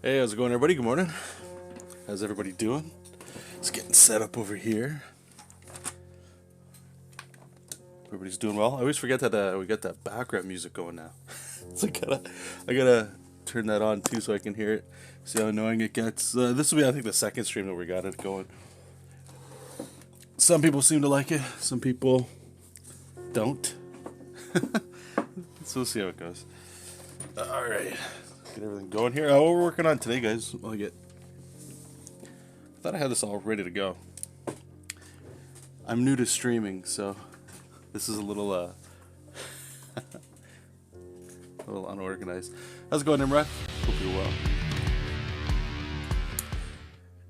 Hey, how's it going, everybody? Good morning. How's everybody doing? It's getting set up over here. Everybody's doing well. I always forget that we got that background music going now. So I gotta turn that on too so I can hear it. See how annoying it gets. This will be, I think, the second stream that we got it going. Some people seem to like it. Some people don't. So we'll see how it goes. All right. Get everything going here. What we're working on today, guys. I thought I had this all ready to go. I'm new to streaming, so this is a little a little unorganized. How's it going, Nimrod? Hope you're well.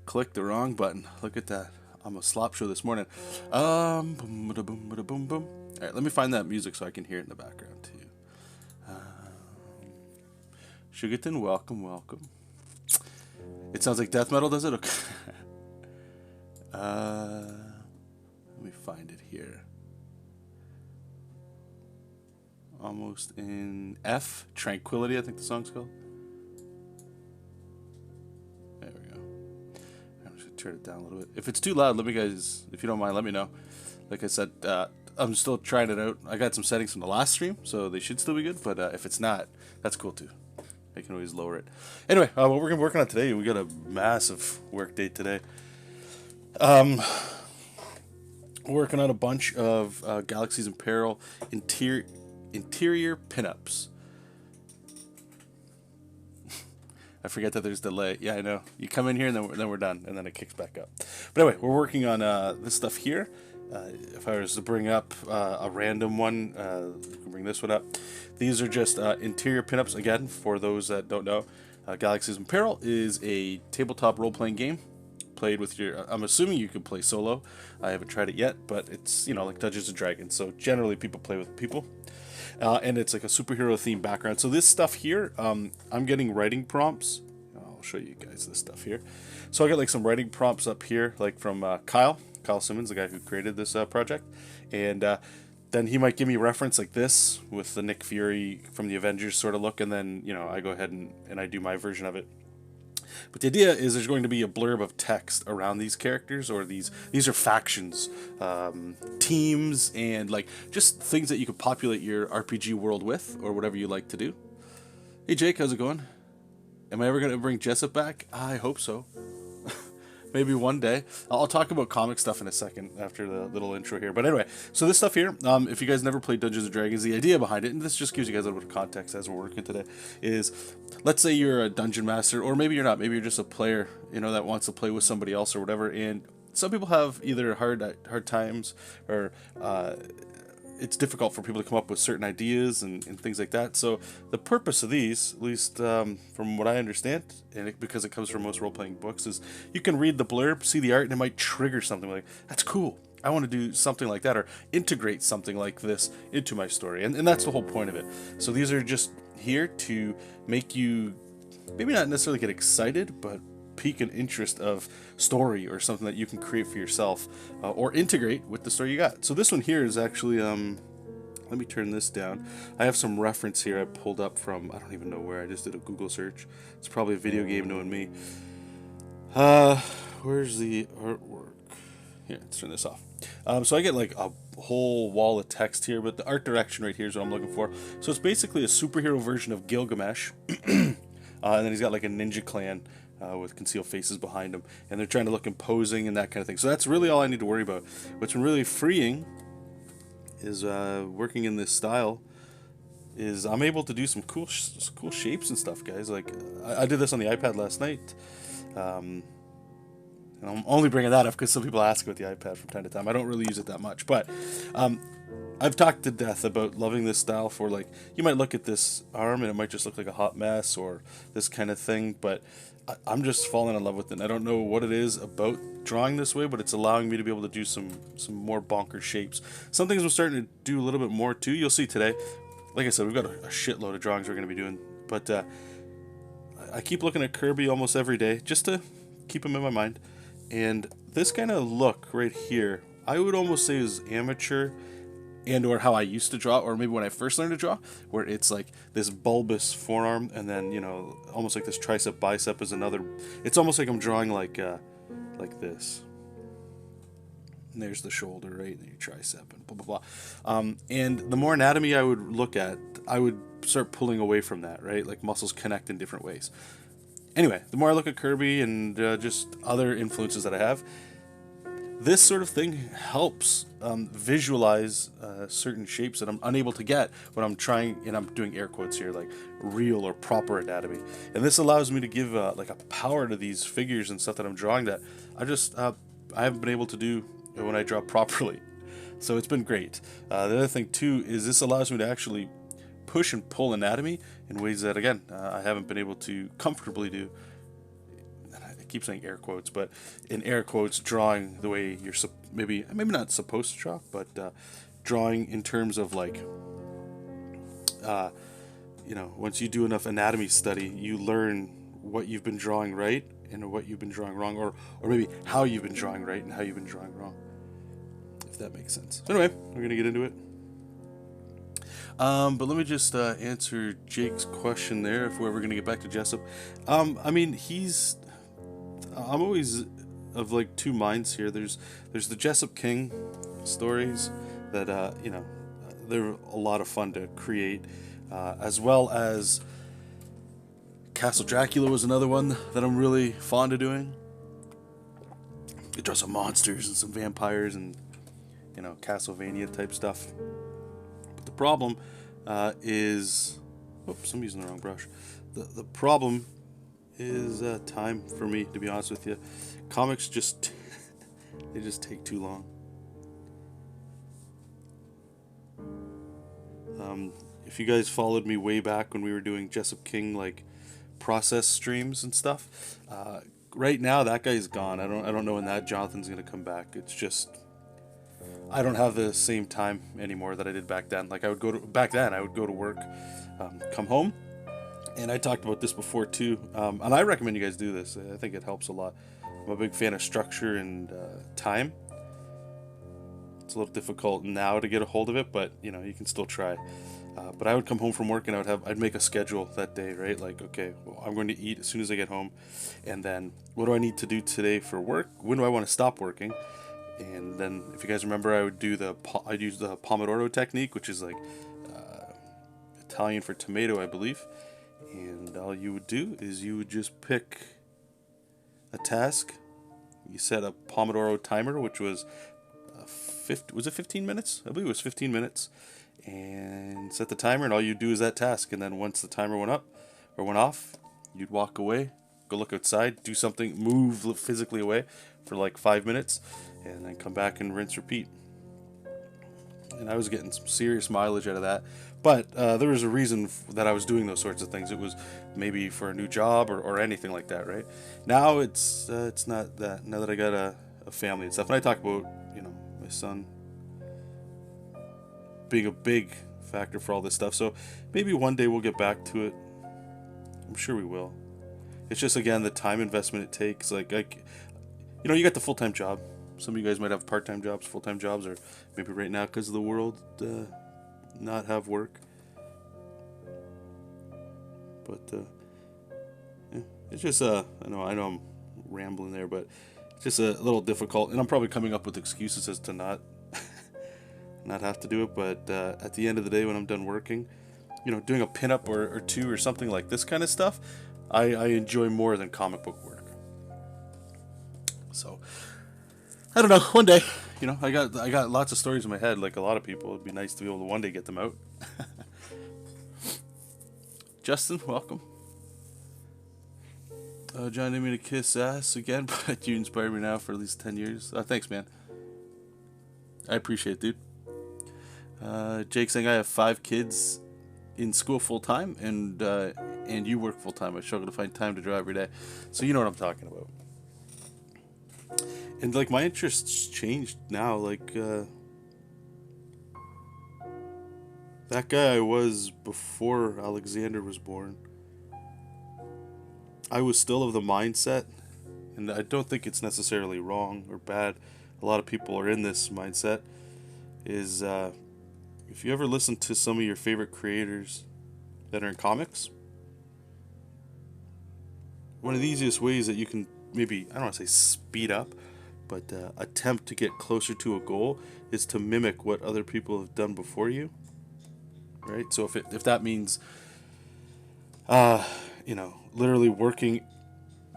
Click the wrong button. Look at that. I'm a slop show this morning. Boom, boom, boom, boom, boom. All right, let me find that music so I can hear it in the background too. Sugarton, welcome, welcome. It sounds like death metal, does it? Okay. Let me find it here. Almost in F, Tranquility, I think the song's called. There we go. I'm just gonna turn it down a little bit. If it's too loud, let me guys, if you don't mind, let me know. Like I said, I'm still trying it out. I got some settings from the last stream, so they should still be good, but if it's not, that's cool too. I can always lower it. Anyway, what we're gonna be working on today, we got a massive work day today. Working on a bunch of Galaxies and Peril interior pinups. I forget that there's delay. Yeah, I know. You come in here and then we're done, and then it kicks back up. But anyway, we're working on this stuff here. If I was to bring up a random one, we can bring this one up. These are just interior pinups. Again, for those that don't know, Galaxies and Peril is a tabletop role-playing game. Played with your, I'm assuming you could play solo. I haven't tried it yet, but it's, you know, like Dungeons and Dragons. So generally people play with people. And it's like a superhero themed background. So this stuff here, I'm getting writing prompts. I'll show you guys this stuff here. So I got like some writing prompts up here, like from Kyle Simmons, the guy who created this project. And then he might give me a reference like this with the Nick Fury from the Avengers sort of look. And then, you know, I go ahead and I do my version of it. But the idea is there's going to be a blurb of text around these characters, or these are factions, teams, and like just things that you could populate your RPG world with, or whatever you like to do. Hey Jake, how's it going? Am I ever going to bring JESOP back? I hope so. Maybe one day. I'll talk about comic stuff in a second after the little intro here. But anyway, so this stuff here, if you guys never played Dungeons & Dragons, the idea behind it, and this just gives you guys a little bit of context as we're working today, is let's say you're a dungeon master, or maybe you're not. Maybe you're just a player, you know, that wants to play with somebody else or whatever. And some people have either hard times or it's difficult for people to come up with certain ideas and things like that. So the purpose of these, at least from what I understand, and because it comes from most role-playing books, is you can read the blurb, see the art, and it might trigger something like, that's cool, I want to do something like that, or integrate something like this into my story. And that's the whole point of it. So these are just here to make you maybe not necessarily get excited, but pique an interest of story or something that you can create for yourself, or integrate with the story you got. So this one here is actually, let me turn this down. I have some reference here I pulled up from, I don't even know where, I just did a Google search. It's probably a video game knowing me. Where's the artwork? Here, let's turn this off. So I get like a whole wall of text here, but the art direction right here is what I'm looking for. So it's basically a superhero version of Gilgamesh. And then he's got like a ninja clan with concealed faces behind him, and they're trying to look imposing and that kind of thing. So that's really all I need to worry about. What's been really freeing is working in this style is I'm able to do some cool shapes and stuff, guys. Like I did this on the iPad last night, and I'm only bringing that up because some people ask about the iPad from time to time. I don't really use it that much, but I've talked to death about loving this style. For like, you might look at this arm and it might just look like a hot mess or this kind of thing, but I'm just falling in love with it. And I don't know what it is about drawing this way, but it's allowing me to be able to do some more bonker shapes. Some things I'm starting to do a little bit more too. You'll see today. Like I said, we've got a shitload of drawings we're going to be doing, but I keep looking at Kirby almost every day just to keep him in my mind. And this kind of look right here, I would almost say is amateur and or how I used to draw, or maybe when I first learned to draw, where it's like this bulbous forearm, and then, you know, almost like this tricep bicep is another. It's almost like I'm drawing like this. And there's the shoulder, right, and your tricep, and blah blah blah. And the more anatomy I would look at, I would start pulling away from that, right? Like muscles connect in different ways. Anyway, the more I look at Kirby and just other influences that I have, this sort of thing helps visualize certain shapes that I'm unable to get when I'm trying, and I'm doing air quotes here, like real or proper anatomy. And this allows me to give like a power to these figures and stuff that I'm drawing that I haven't been able to do when I draw properly. So it's been great. The other thing too is this allows me to actually push and pull anatomy in ways that, again, I haven't been able to comfortably do. I keep saying air quotes, but in air quotes, drawing the way you're maybe not supposed to draw, but drawing in terms of like, you know, once you do enough anatomy study, you learn what you've been drawing right and what you've been drawing wrong, or maybe how you've been drawing right and how you've been drawing wrong, if that makes sense. So anyway, we're gonna get into it. But let me just answer Jake's question there, if we're ever gonna get back to JESOP. I mean, I'm always of like two minds here. There's the JESOP King stories that you know, they're a lot of fun to create, as well as Castle Dracula was another one that I'm really fond of doing. You draw some monsters and some vampires and, you know, Castlevania type stuff. But the problem is, oops, I'm using the wrong brush. The problem is time for me, to be honest with you. Comics just they just take too long. If you guys followed me way back when we were doing JESOP King like process streams and stuff, right now that guy's gone. I don't know when that Jonathan's gonna come back. It's just I don't have the same time anymore that I did back then. Like I would go to work, come home. And I talked about this before too, and I recommend you guys do this. I think it helps a lot. I'm a big fan of structure and time. It's a little difficult now to get a hold of it, but you know, you can still try. But I would come home from work and I'd make a schedule that day, right? Like, okay, well, I'm going to eat as soon as I get home, and then what do I need to do today for work? When do I want to stop working? And then, if you guys remember, I'd use the Pomodoro technique, which is like Italian for tomato, I believe. And all you would do is you would just pick a task. You set a Pomodoro timer, which was 15 minutes? I believe it was 15 minutes. And set the timer, and all you do is that task. And then once the timer went off, you'd walk away, go look outside, do something, move physically away for like 5 minutes, and then come back and rinse, repeat. And I was getting some serious mileage out of that. But there was a reason that I was doing those sorts of things. It was maybe for a new job or anything like that, right? Now it's not that. Now that I got a family and stuff, and I talk about, you know, my son being a big factor for all this stuff. So maybe one day we'll get back to it. I'm sure we will. It's just, again, the time investment it takes. Like you know, you got the full-time job. Some of you guys might have part-time jobs, full-time jobs, or maybe right now because of the world, not have work. But yeah, it's just I know I'm rambling there, but it's just a little difficult, and I'm probably coming up with excuses as to not have to do it. But at the end of the day, when I'm done working, you know, doing a pinup or two or something like this kind of stuff, I enjoy more than comic book work. So I don't know. One day, you know, I got lots of stories in my head, like a lot of people. It'd be nice to be able to one day get them out. Justin, welcome. John, didn't mean to kiss ass again, but you inspired me now for at least 10 years. Thanks, man. I appreciate it, dude. Jake saying I have 5 kids in school full time, and you work full time. I struggle to find time to draw every day, so you know what I'm talking about. And like my interests changed now. Like that guy I was before Alexander was born, I was still of the mindset, and I don't think it's necessarily wrong or bad. A lot of people are in this mindset, is if you ever listen to some of your favorite creators that are in comics, one of the easiest ways that you can maybe, I don't want to say speed up, but attempt to get closer to a goal is to mimic what other people have done before you, right? So if that means, literally working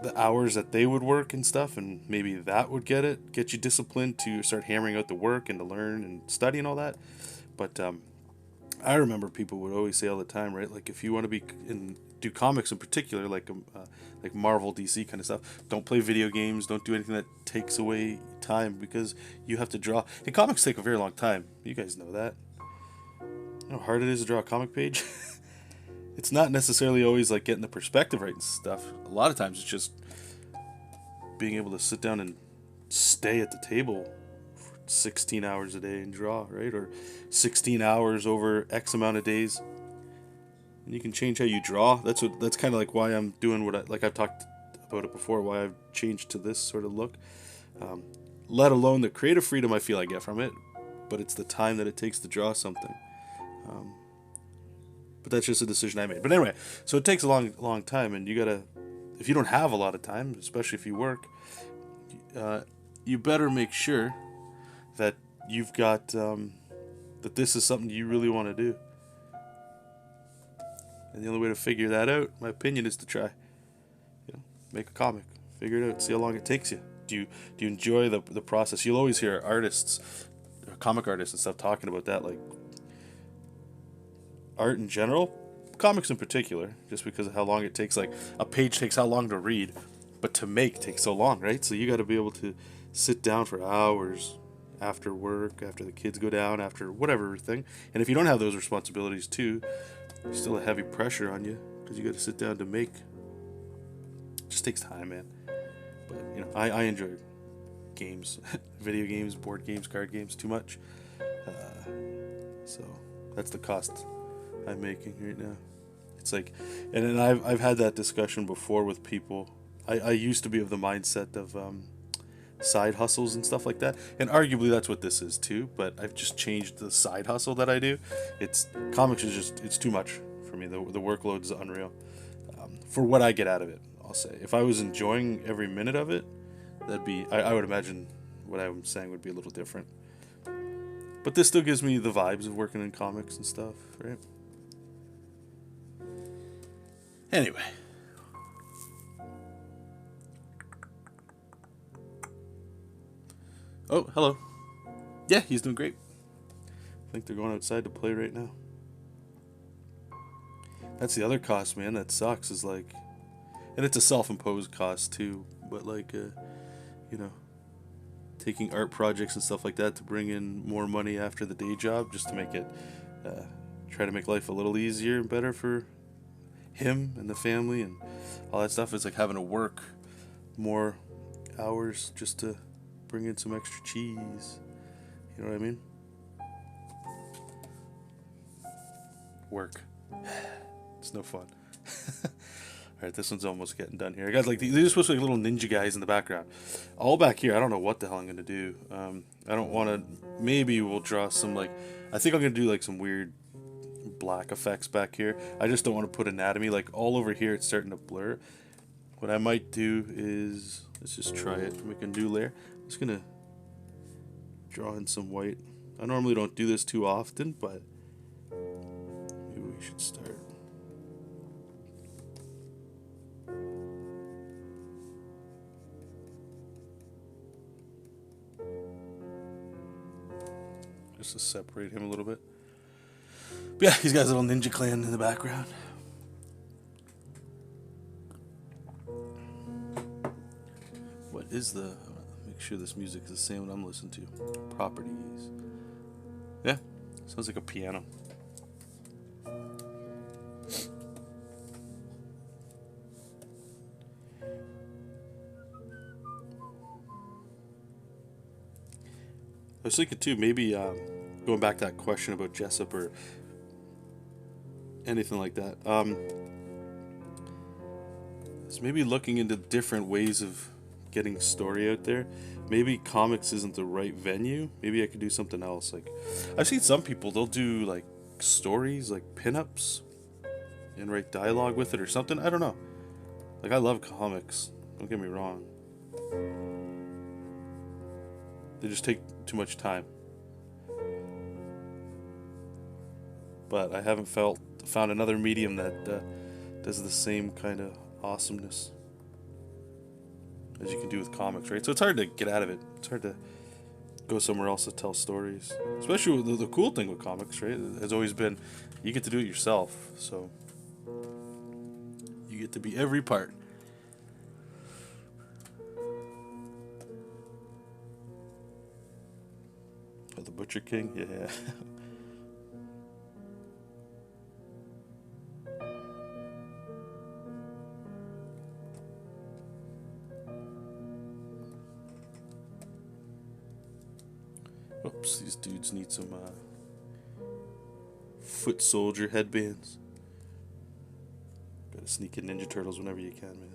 the hours that they would work and stuff, and maybe that would get you disciplined to start hammering out the work and to learn and study and all that. But I remember people would always say all the time, right? Like if you want to do comics in particular, like Marvel, DC kind of stuff, don't play video games, don't do anything that takes away time, because you have to draw. And comics take a very long time. You guys know that. You know how hard it is to draw a comic page? It's not necessarily always like getting the perspective right and stuff. A lot of times it's just being able to sit down and stay at the table for 16 hours a day and draw, right? Or 16 hours over X amount of days. And you can change how you draw. That's kind of like why I'm doing like I've talked about it before, why I've changed to this sort of look. Let alone the creative freedom I feel I get from it, but it's the time that it takes to draw something. But that's just a decision I made. But anyway, so it takes a long time, and you gotta, if you don't have a lot of time, especially if you work, you better make sure that you've got, that this is something you really want to do. And the only way to figure that out, my opinion, is to try. Make a comic, figure it out, see how long it takes you. Do you enjoy the process? You'll always hear artists, comic artists and stuff talking about that, like art in general, comics in particular, just because of how long it takes. Like a page takes how long to read, but to make takes so long, right? So you got to be able to sit down for hours after work, after the kids go down, after whatever thing. And if you don't have those responsibilities too, there's still a heavy pressure on you because you got to sit down to make. It just takes time, man. But I enjoy games, video games, board games, card games too much. So that's the cost I'm making right now. It's like, and then I've had that discussion before with people. I used to be of the mindset of side hustles and stuff like that, and arguably that's what this is too. But I've just changed the side hustle that I do. Comics is just, it's too much for me. The workload is unreal for what I get out of it. I'll say if I was enjoying every minute of it, that'd be, I would imagine what I'm saying would be a little different. But this still gives me the vibes of working in comics and stuff, right? Anyway. Oh, hello. Yeah, he's doing great. I think they're going outside to play right now. That's the other cost, man. That sucks. Is like, and it's a self-imposed cost too. But like, taking art projects and stuff like that to bring in more money after the day job, just to make it, try to make life a little easier and better for him and the family and all that stuff. It's like having to work more hours just to bring in some extra cheese. You know what I mean? Work. It's no fun. Alright, this one's almost getting done here. I got like these are supposed to be like little ninja guys in the background. All back here, I don't know what the hell I'm gonna do. I don't wanna, maybe we'll draw some like, I think I'm gonna do like some weird black effects back here. I just don't want to put anatomy like all over here. It's starting to blur. What I might do is, let's just try it, make a new layer. I'm just gonna draw in some white. I normally don't do this too often, but maybe we should start. Just to separate him a little bit. But yeah, he's got his little ninja clan in the background. What is the... Make sure this music is the same what I'm listening to. Properties. Yeah, sounds like a piano. I was thinking too, maybe going back to that question about JESOP or anything like that. It's maybe looking into different ways of getting story out there. Maybe comics isn't the right venue. Maybe I could do something else. Like, I've seen some people, they'll do like stories, like pinups, and write dialogue with it or something. I don't know. Like, I love comics. Don't get me wrong. They just take too much time. But I haven't found another medium that does the same kind of awesomeness as you can do with comics, right? So it's hard to get out of it. It's hard to go somewhere else to tell stories. Especially with the cool thing with comics, right? Has always been you get to do it yourself. So you get to be every part. Oh, the Butcher King? Yeah. Oops, these dudes need some foot soldier headbands. Gotta sneak in Ninja Turtles whenever you can, man.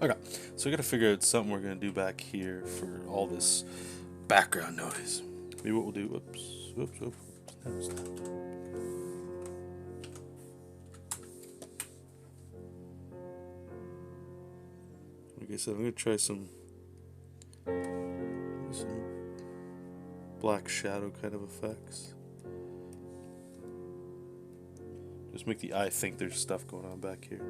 Okay, so we gotta figure out something we're gonna do back here for all this background noise. Maybe what we'll do, whoops, snap. Like I said, I'm gonna try some black shadow kind of effects. Just make the eye think there's stuff going on back here.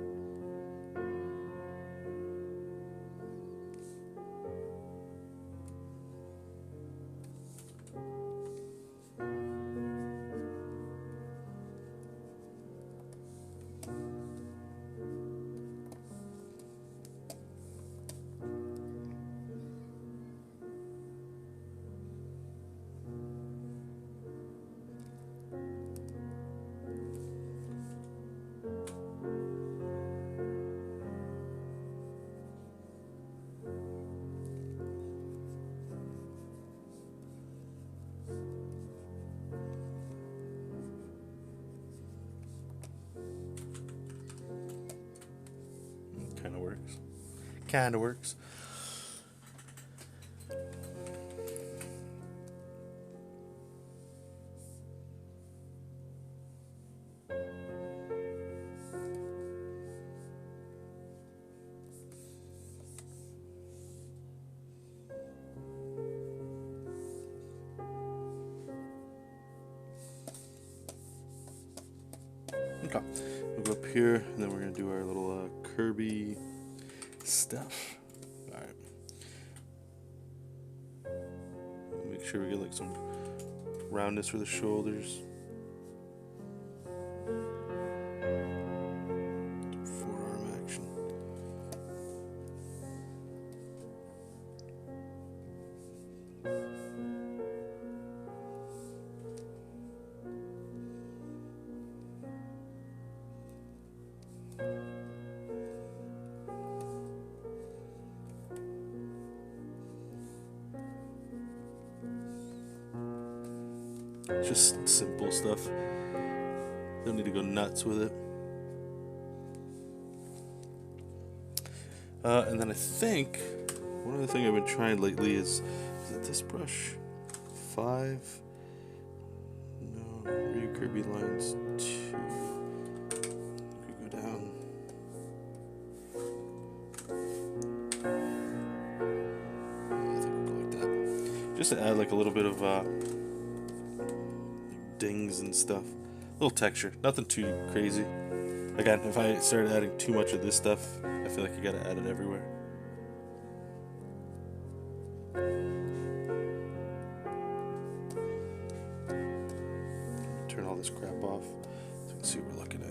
Kind of works. Okay, we'll go up here, and then we're gonna do our little Kirby stuff. All right. Make sure we get like some roundness for the shoulders. Forearm action. Just simple stuff. Don't need to go nuts with it. And then I think one other thing I've been trying lately is it this brush? 5? No, rear Kirby lines 2. Could go down. I think we'll go like that. Just to add like a little bit of dings and stuff. A little texture. Nothing too crazy. Again, if I started adding too much of this stuff, I feel like you gotta add it everywhere. Turn all this crap off. So Let's see what we're looking at.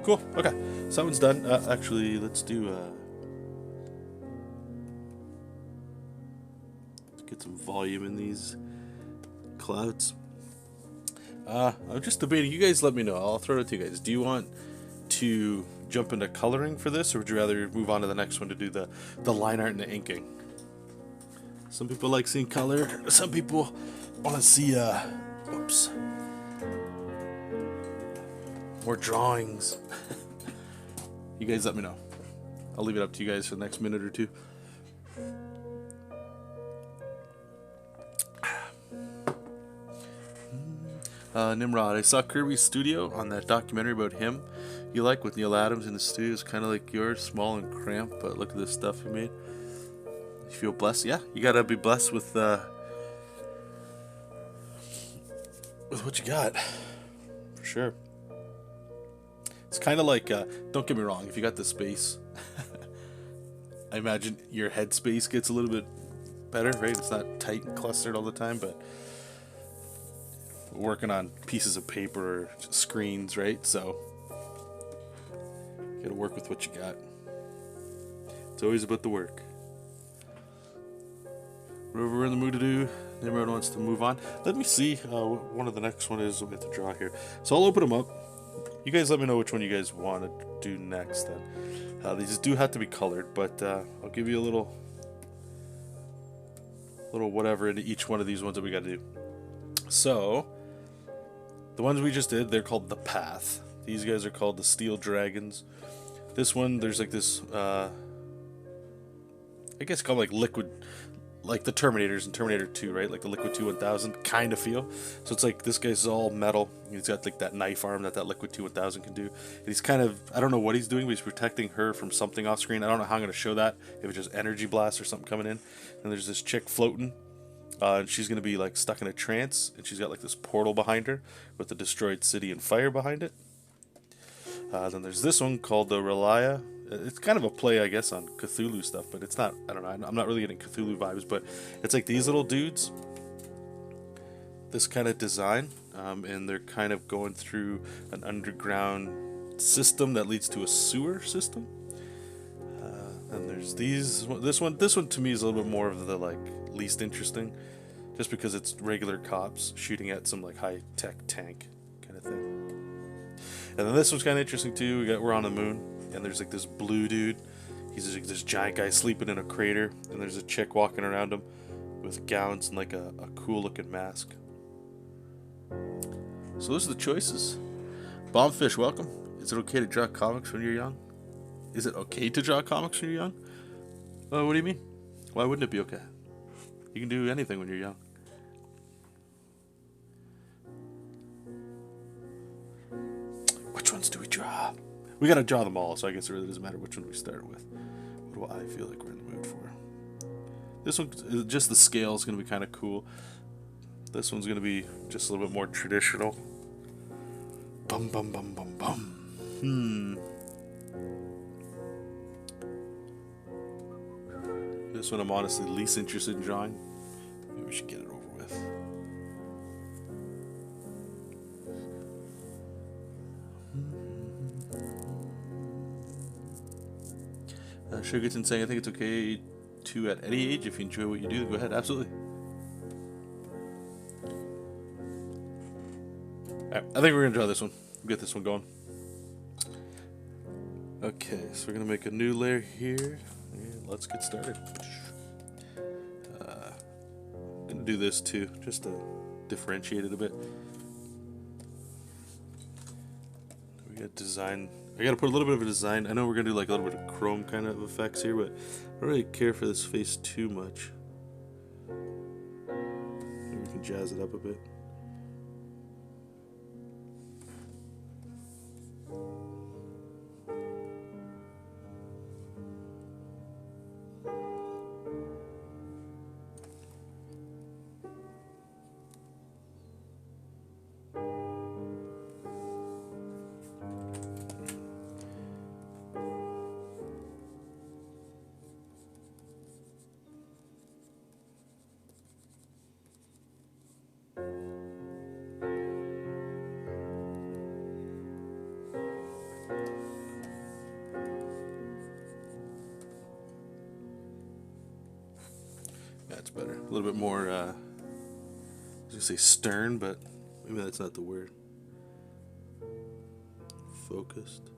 Cool. Okay, so that one's done. Actually, let's do. Let's get some volume in these clouds. I'm just debating. You guys, let me know. I'll throw it to you guys. Do you want to jump into coloring for this, or would you rather move on to the next one to do the line art and the inking? Some people like seeing color. Some people want to see. Oops. More drawings. You guys let me know. I'll leave it up to you guys for the next minute or two. Nimrod, I saw Kirby's studio on that documentary about him you like with Neil Adams in the studio. It's kind of like yours, small and cramped, but look at this stuff he made. You feel blessed? Yeah, you gotta be blessed with what you got, for sure. It's kind of like, don't get me wrong, if you got the space, I imagine your head space gets a little bit better, right? It's not tight and clustered all the time, but working on pieces of paper or screens, right? So, you gotta work with what you got. It's always about the work. Whatever we're in the mood to do, everyone wants to move on. Let me see what one of the next one is we have to draw here. So I'll open them up. You guys let me know which one you guys want to do next then. These do have to be colored, but I'll give you a little whatever into each one of these ones that we got to do. So, the ones we just did, they're called The Path. These guys are called the Steel Dragons. This one, there's like this, I guess called like liquid, like the Terminators in Terminator 2, right? Like the Liquid 2-1000 kind of feel. So it's like this guy's all metal. He's got like that knife arm that Liquid 2-1000 can do. And he's kind of, I don't know what he's doing, but he's protecting her from something off screen. I don't know how I'm going to show that. If it's just energy blast or something coming in. And there's this chick floating. And she's going to be like stuck in a trance. And she's got like this portal behind her with the destroyed city and fire behind it. Then there's this one called the Relia. It's kind of a play, I guess, on Cthulhu stuff, but it's not, I don't know, I'm not really getting Cthulhu vibes, but it's like these little dudes, this kind of design, and they're kind of going through an underground system that leads to a sewer system. And there's this one to me is a little bit more of the, like, least interesting, just because it's regular cops shooting at some, like, high-tech tank kind of thing. And then this one's kind of interesting, too. We're on the moon. And there's like this blue dude. He's like this giant guy sleeping in a crater. And there's a chick walking around him with gowns and like a cool looking mask. So those are the choices. Bombfish, welcome. Is it okay to draw comics when you're young? Is it okay to draw comics when you're young? Oh, what do you mean? Why wouldn't it be okay? You can do anything when you're young. Which ones do we draw? We gotta draw them all, so I guess it really doesn't matter which one we start with. What do I feel like we're in the mood for? This one, just the scale is gonna be kind of cool. This one's gonna be just a little bit more traditional. Bum bum bum bum bum. This one I'm honestly least interested in drawing. Maybe we should get it over with. Sugarton saying, I think it's okay to, at any age, if you enjoy what you do, go ahead, absolutely. Alright, I think we're going to draw this one. Get this one going. Okay, so we're going to make a new layer here. And let's get started. I'm going to do this too, just to differentiate it a bit. We got design. I gotta put a little bit of a design. I know we're gonna do like a little bit of chrome kind of effects here, but I don't really care for this face too much. Maybe we can. jazz it up a bit. that's better. A little bit more, I was going to say stern, but maybe that's not the word. Focused.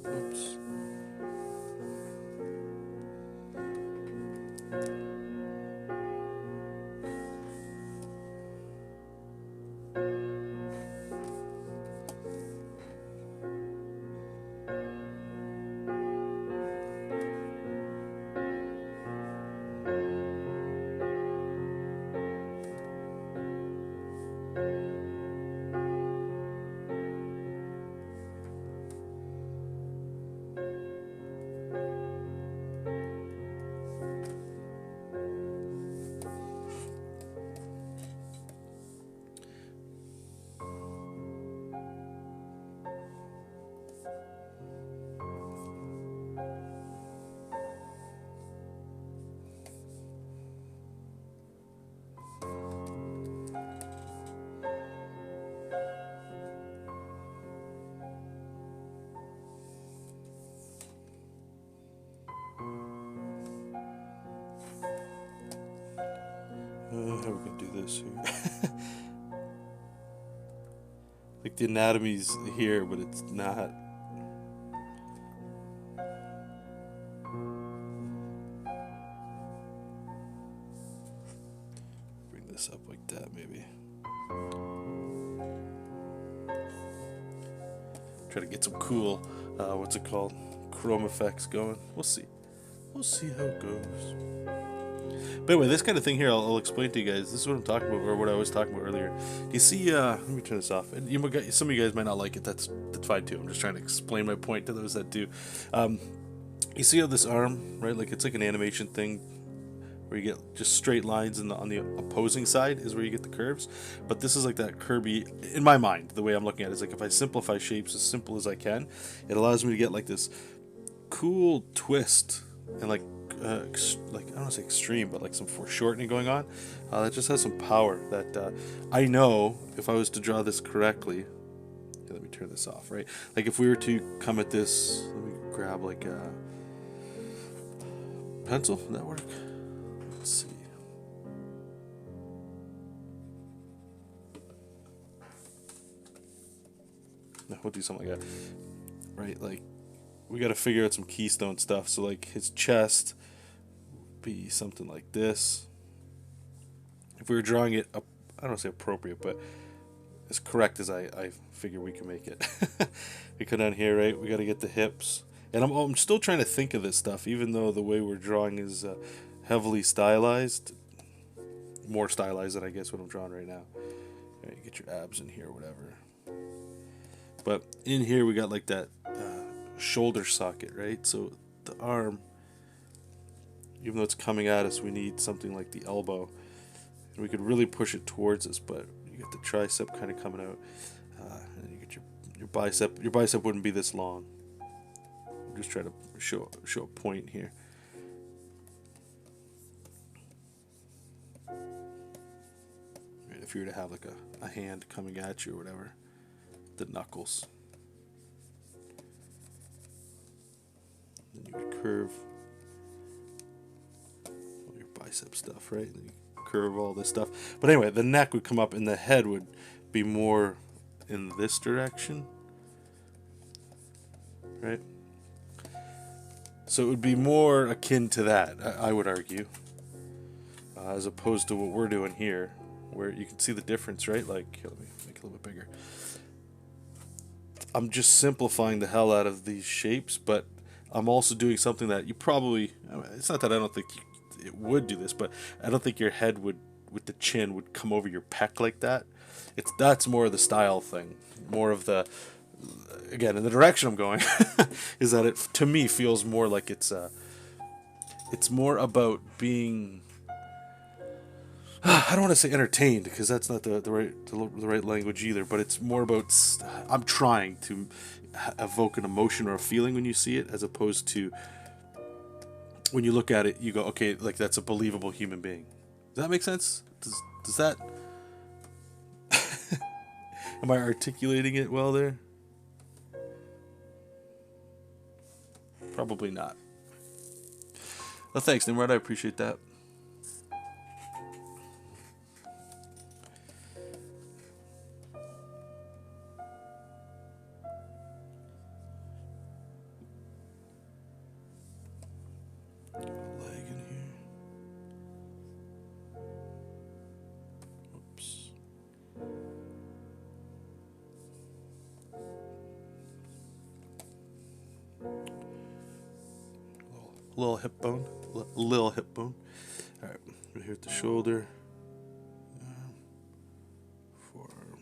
Oops. How are we going to do this here? Like the anatomy's here, but it's not. Bring this up like that, maybe. Try to get some cool, what's it called? Chrome effects going. We'll see. We'll see how it goes. But anyway, this kind of thing here, I'll explain to you guys. This is what I'm talking about, or what I was talking about earlier. You see, let me turn this off. And some of you guys might not like it. That's fine too. I'm just trying to explain my point to those that do. You see how this arm, right? Like it's like an animation thing where you get just straight lines, and on the opposing side is where you get the curves. But this is like that Kirby, in my mind, the way I'm looking at it is like if I simplify shapes as simple as I can, it allows me to get like this cool twist and like I don't want to say extreme, but like some foreshortening going on. That just has some power that I know if I was to draw this correctly. Okay, let me turn this off, right? Like if we were to come at this, let me grab like a pencil. Would that work? Let's see. No, we'll do something like that. Right, like we got to figure out some Keystone stuff. So like his chest be something like this. If we were drawing it up, I don't want to say appropriate, but as correct as I figure we can make it. We come down here, right? We got to get the hips, and I'm still trying to think of this stuff, even though the way we're drawing is heavily stylized, more stylized than I guess what I'm drawing right now. Right, you get your abs in here, whatever. But in here we got like that shoulder socket, right? So the arm, even though it's coming at us, we need something like the elbow, and we could really push it towards us, but you get the tricep kind of coming out, and you get your bicep. Your bicep wouldn't be this long. I'm just trying to show a point here. Right, if you were to have like a hand coming at you or whatever, the knuckles. Then you would curve all your bicep stuff, right? Then you curve all this stuff. But anyway, the neck would come up and the head would be more in this direction, right? So it would be more akin to that, I would argue, as opposed to what we're doing here, where you can see the difference, right? Like, here, let me make it a little bit bigger. I'm just simplifying the hell out of these shapes, but I'm also doing something that you probably, it's not that I don't think it would do this, but I don't think your head would, with the chin, would come over your pec like that. That's more of the style thing, more of the, again, in the direction I'm going, is that it to me feels more like it's more about being. I don't want to say entertained because that's not the right language either. But it's more about I'm trying to evoke an emotion or a feeling when you see it, as opposed to when you look at it, you go, okay, like that's a believable human being. Does that make sense? Does that? Am I articulating it well there? Probably not. Well, thanks, Nimrod. I appreciate that. Little hip bone. Little hip bone. Alright, right here at the shoulder. Forearm.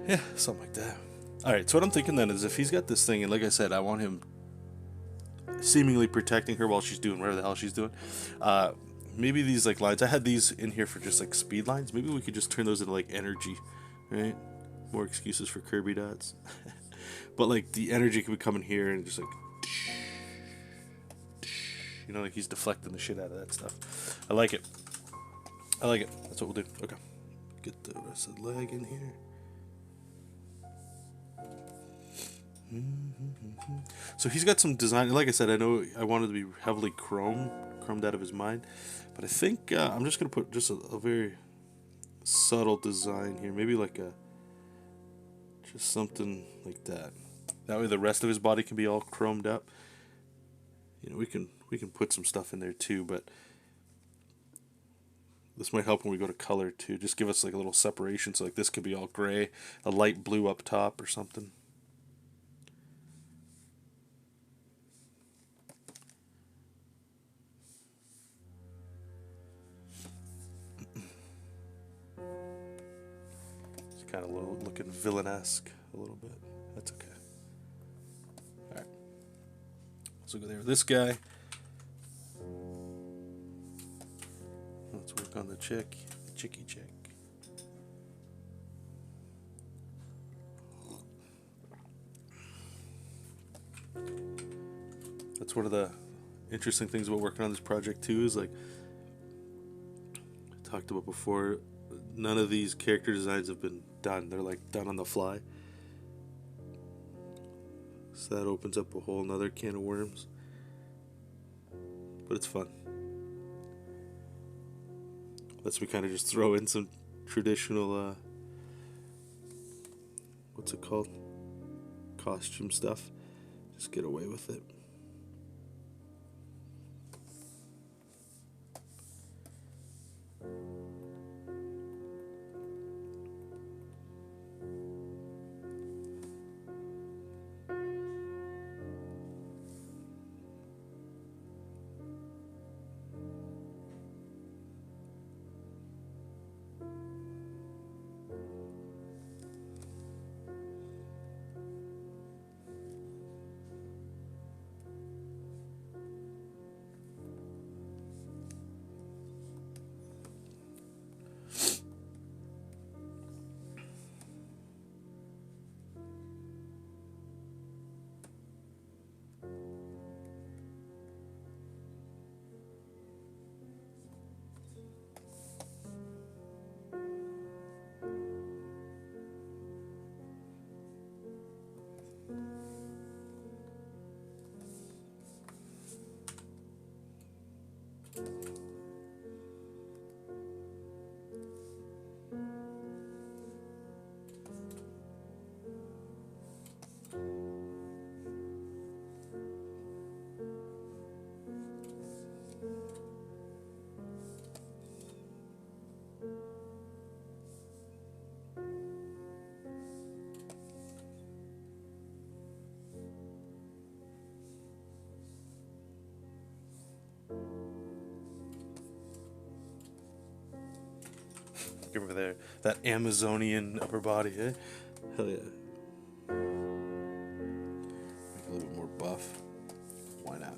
Yeah, something like that. Alright, so what I'm thinking then is if he's got this thing, and like I said, I want him seemingly protecting her while she's doing whatever the hell she's doing. Maybe these like lines, I had these in here for just like speed lines. Maybe we could just turn those into like energy, right? More excuses for Kirby dots. But like the energy could be coming here and just like, you know, like he's deflecting the shit out of that stuff. I like it. I like it. That's what we'll do. Okay. Get the rest of the leg in here. So he's got some design. Like I said, I know I wanted to be heavily chromed out of his mind, but I think I'm just gonna put just a very subtle design here. Maybe like just something like that. That way the rest of his body can be all chromed up. You know, we can put some stuff in there too, but this might help when we go to color too. Just give us like a little separation. So like this could be all gray, a light blue up top or something. Kind of looking villainesque a little bit. That's okay. Alright. So go there with this guy. Let's work on the chicky chick. That's one of the interesting things about working on this project too, is like I talked about before, none of these character designs have been done. They're like done on the fly. So that opens up a whole nother can of worms. But it's fun. Lets me kind of just throw in some traditional, what's it called? Costume stuff. Just get away with it. over there. That Amazonian upper body, eh? Hell yeah. Make a little bit more buff. Why not?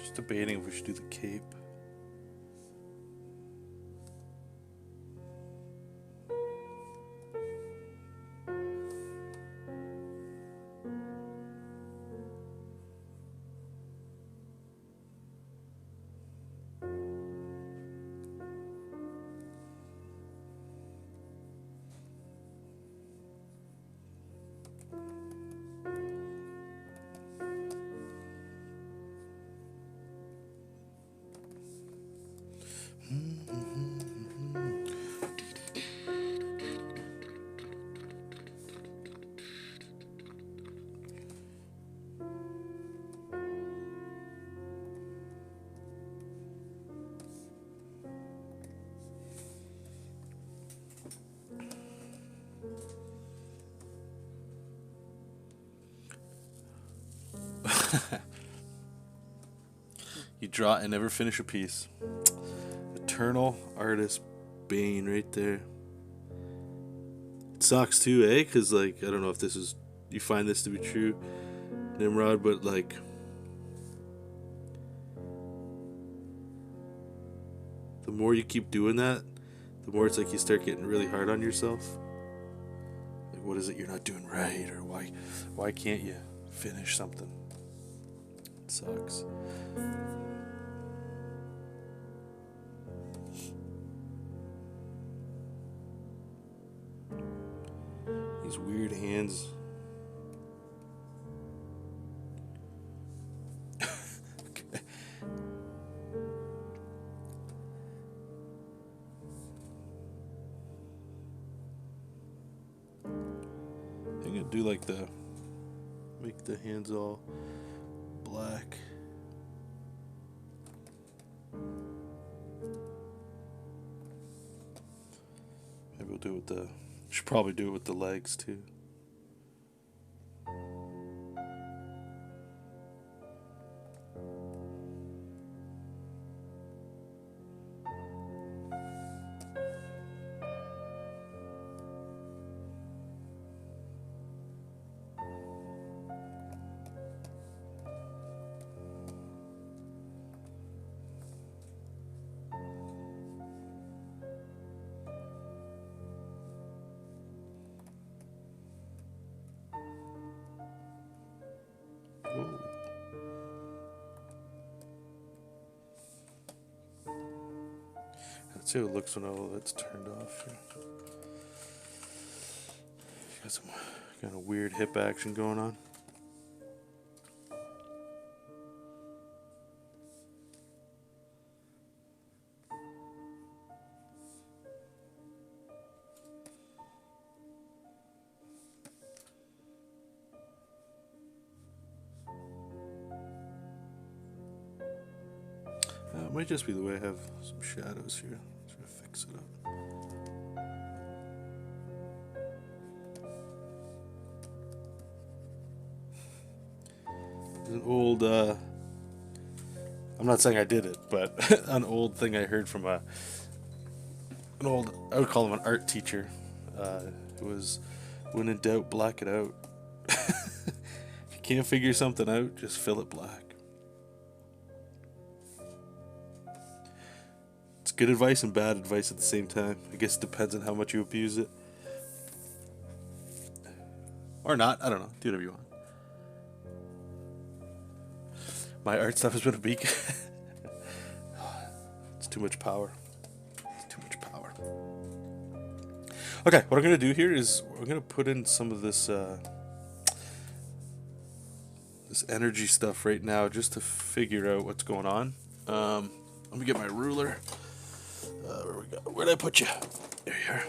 Just debating if we should do the cape. You draw and never finish a piece. Eternal artist Bane right there. It sucks too, eh? Because, like, I don't know if this is... You find this to be true, Nimrod, but, like... The more you keep doing that, the more it's like you start getting really hard on yourself. Like, what is it you're not doing right? Or why can't you finish something? It sucks. These weird hands. Okay. I'm gonna do like make the hands all black. Maybe we'll do it with the... Should probably do it with the legs too. Let's see how it looks when all that's turned off. Got some kind of weird hip action going on. It might just be the way I have some shadows here. Try to fix it up. an old, I'm not saying I did it, but an old thing I heard from an old, I would call him an art teacher. It was, when in doubt, black it out. If you can't figure something out, just fill it black. It's good advice and bad advice at the same time. I guess it depends on how much you abuse it. Or not, I don't know. Do whatever you want. My art stuff has been a beak. It's too much power. It's too much power. Okay, what I'm going to do here is we're going to put in some of this this energy stuff right now just to figure out what's going on. Let me get my ruler. Where we go? Where did I put you? There you are.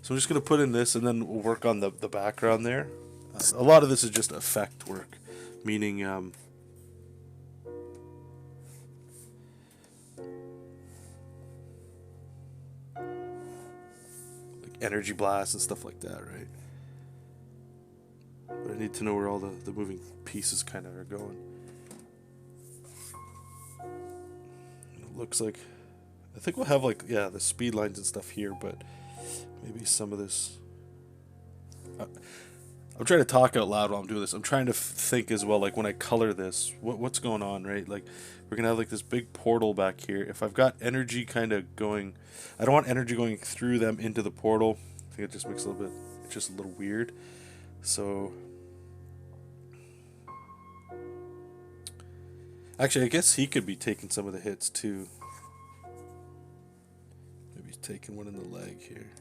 So I'm just going to put in this, and then we'll work on the background there. A lot of this is just effect work, meaning like energy blasts and stuff like that, right? But I need to know where all the moving pieces kind of are going. It looks like, I think we'll have like, yeah, the speed lines and stuff here, but maybe some of this. I'm trying to talk out loud while I'm doing this. I'm trying to think as well, like when I color this, what's going on, right? Like we're gonna have like this big portal back here. If I've got energy kind of going, I don't want energy going through them into the portal. I think it just makes a little bit, it's just a little weird. So actually, I guess he could be taking some of the hits too. Maybe he's taking one in the leg here.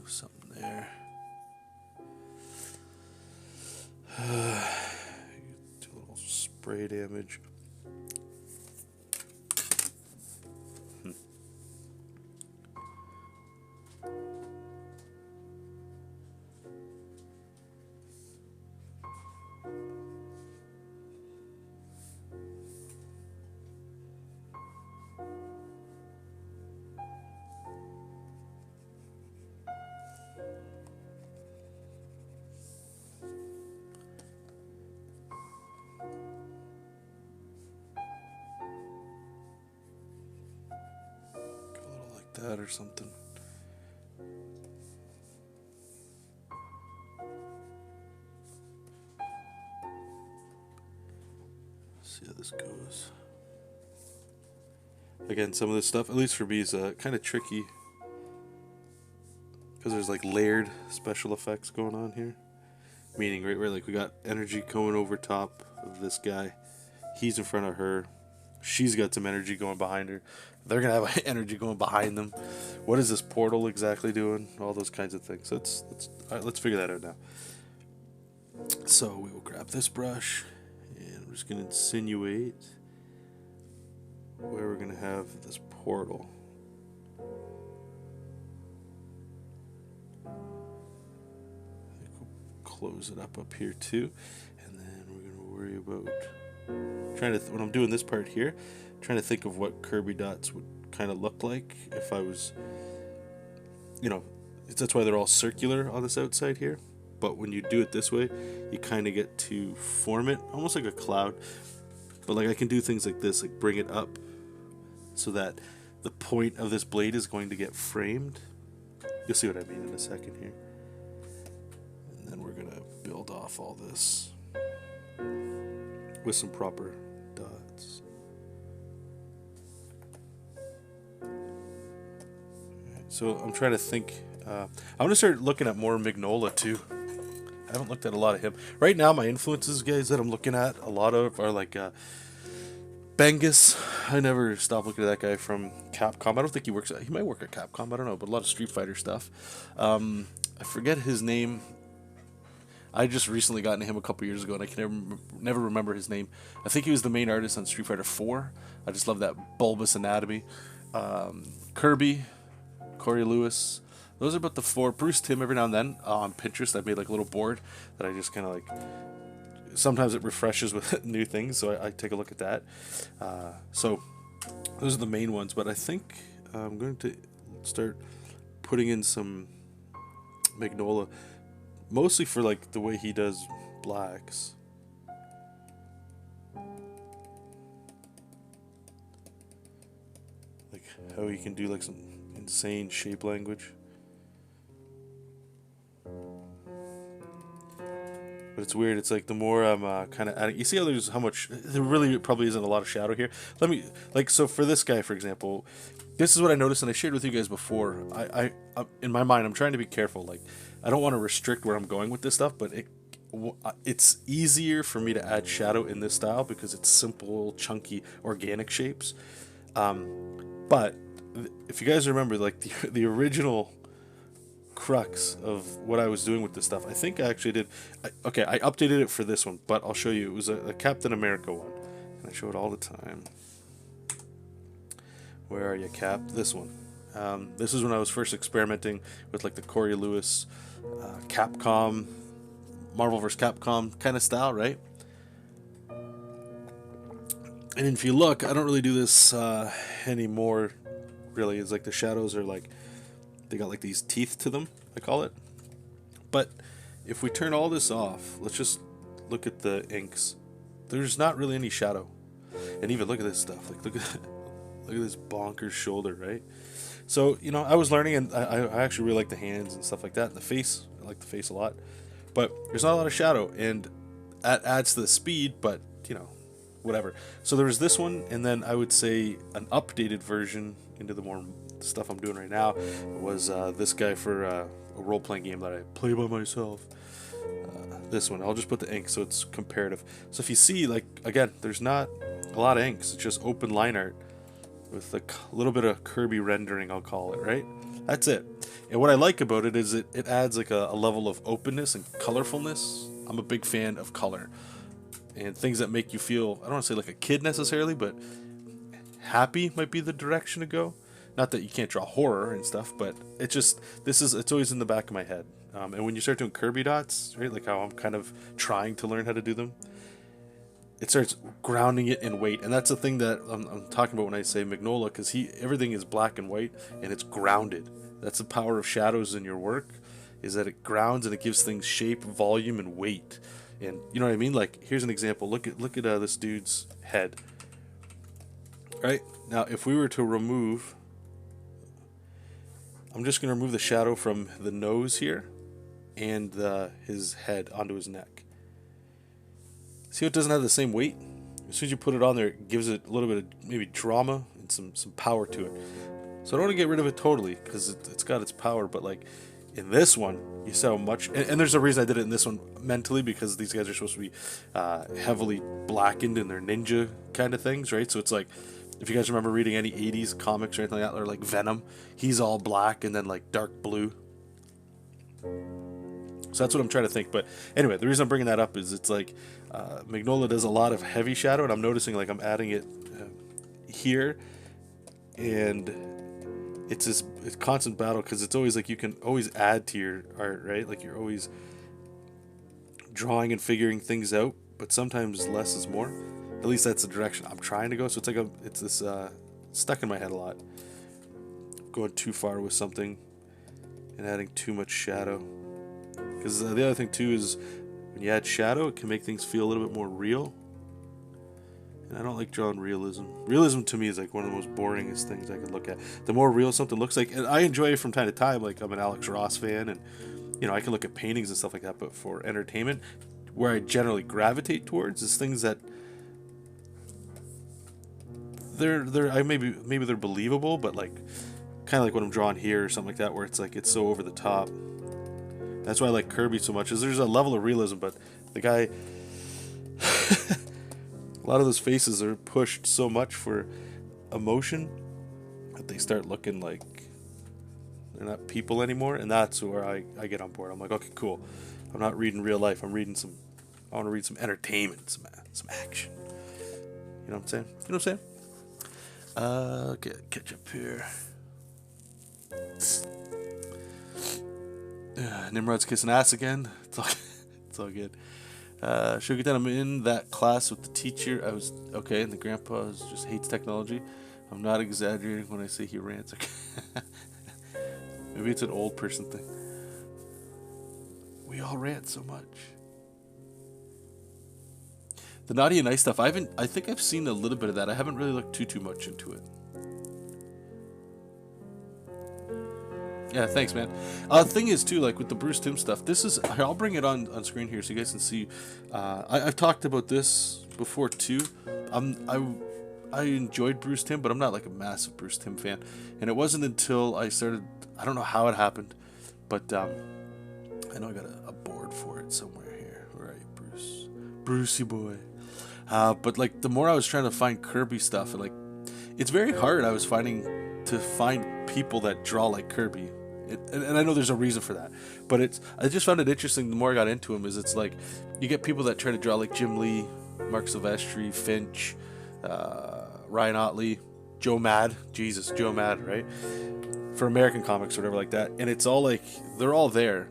Something there. Do a little spray damage. That or something. See how this goes. Again, some of this stuff, at least for me, is kind of tricky because there's like layered special effects going on here. Meaning, right where like we got energy going over top of this guy, he's in front of her. She's got some energy going behind her. They're going to have energy going behind them. What is this portal exactly doing? All those kinds of things. All right, let's figure that out now. So we will grab this brush, and we're just going to insinuate where we're going to have this portal. I think we'll close it up here too. And then we're going to worry about when I'm doing this part here, trying to think of what Kirby dots would kind of look like if I was, you know, that's why they're all circular on this outside here. But when you do it this way, you kind of get to form it almost like a cloud. But like I can do things like this, like bring it up so that the point of this blade is going to get framed. You'll see what I mean in a second here. And then we're going to build off all this with some proper dots. So I'm trying to think. I'm going to start looking at more Mignola too. I haven't looked at a lot of him. Right now, my influences, guys, that I'm looking at a lot of are like Bengus. I never stop looking at that guy from Capcom. I don't think he works. He might work at Capcom. I don't know, but a lot of Street Fighter stuff. I forget his name. I just recently got into him a couple years ago, and I can never remember his name. I think he was the main artist on Street Fighter 4. I just love that bulbous anatomy. Kirby, Corey Lewis. Those are about the four. Bruce Timm every now and then on Pinterest. I've made like a little board that I just kind of like. Sometimes it refreshes with new things, so I take a look at that. So those are the main ones, but I think I'm going to start putting in some Magnola, mostly for like the way he does blacks. Like how he can do like some insane shape language. But it's weird. It's like the more I'm kind of adding, you see how there's how much there really probably isn't a lot of shadow here. Let me like so for this guy for example, this is what I noticed and I shared with you guys before. I in my mind I'm trying to be careful. Like I don't want to restrict where I'm going with this stuff, but it's easier for me to add shadow in this style because it's simple, chunky, organic shapes. But if you guys remember, like the original crux of what I was doing with this stuff. I think I actually did. Okay, I updated it for this one, but I'll show you. It was a Captain America one, and I show it all the time. Where are you, Cap? This one. This is when I was first experimenting with like the Corey Lewis, Capcom, Marvel vs. Capcom kind of style, right? And if you look, I don't really do this anymore. Really, it's like the shadows are like. They got like these teeth to them, I call it. But if we turn all this off, let's just look at the inks. There's not really any shadow. And even look at this stuff. Like look at this bonkers shoulder, right? So, you know, I was learning and I actually really like the hands and stuff like that. And the face, I like the face a lot. But there's not a lot of shadow and that adds to the speed, but you know, whatever. So there was this one, and then I would say an updated version into the more stuff I'm doing right now was this guy for a role-playing game that I play by myself. This one, I'll just put the ink so it's comparative. So if you see, like, again, there's not a lot of inks. It's just open line art with a little bit of Kirby rendering, I'll call it, right? That's it. And what I like about it is it adds like a level of openness and colorfulness. I'm a big fan of color and things that make you feel, I don't want to say like a kid necessarily, but happy might be the direction to go. Not that you can't draw horror and stuff, but it just, it's always in the back of my head. And when you start doing Kirby dots, right, like how I'm kind of trying to learn how to do them, it starts grounding it in weight. And that's the thing that I'm talking about when I say Magnola, because everything is black and white, and it's grounded. That's the power of shadows in your work, is that it grounds and it gives things shape, volume, and weight. And you know what I mean? Like, here's an example. Look at this dude's head. Right? Now, if we were to remove... I'm just going to remove the shadow from the nose here and his head onto his neck. See how it doesn't have the same weight? As soon as you put it on there, it gives it a little bit of maybe drama and some power to it. So I don't want to get rid of it totally because it's got its power, but like in this one, you see how much... And there's a reason I did it in this one mentally, because these guys are supposed to be heavily blackened in their ninja kind of things, right? So it's like... If you guys remember reading any 80s comics or anything like that, or like Venom, he's all black and then like dark blue. So that's what I'm trying to think. But anyway, the reason I'm bringing that up is it's like Magnola does a lot of heavy shadow, and I'm noticing like I'm adding it here, and it's constant battle because it's always like you can always add to your art, right? Like you're always drawing and figuring things out, but sometimes less is more. At least that's the direction I'm trying to go. So it's like it's this stuck in my head a lot. Going too far with something and adding too much shadow. Because the other thing too is when you add shadow, it can make things feel a little bit more real. And I don't like drawing realism. Realism to me is like one of the most boringest things I can look at. The more real something looks like, and I enjoy it from time to time. Like I'm an Alex Ross fan, and you know I can look at paintings and stuff like that. But for entertainment, where I generally gravitate towards is things that maybe they're believable, but like kind of like what I'm drawing here or something like that, where it's like it's so over the top. That's why I like Kirby so much, is there's a level of realism, but the guy a lot of those faces are pushed so much for emotion that they start looking like they're not people anymore, and that's where I get on board. I'm like, okay, cool. I'm not reading real life. I want to read some entertainment, some action. You know what I'm saying? You know what I'm saying? Okay, catch up here. Nimrod's kissing ass again. It's all good. Should get that I'm in that class with the teacher. I was okay, and the grandpa just hates technology. I'm not exaggerating when I say he rants. Maybe it's an old person thing. We all rant so much. The naughty and nice stuff, I think I've seen a little bit of that. I haven't really looked too much into it. Yeah, thanks, man. The thing is, too, like with the Bruce Timm stuff, this is, I'll bring it on screen here so you guys can see. I've talked about this before, too. I enjoyed Bruce Timm, but I'm not like a massive Bruce Timm fan. And it wasn't until I started, I don't know how it happened, but I know I got a board for it somewhere here. Right, Bruce. Brucey boy. But like the more I was trying to find Kirby stuff, and like it's very hard, I was finding to find people that draw like Kirby. And I know there's a reason for that, but I just found it interesting. The more I got into him, is it's like you get people that try to draw like Jim Lee, Mark Silvestri, Finch, Ryan Otley, Joe Mad, right? For American comics or whatever like that, and it's all like they're all there,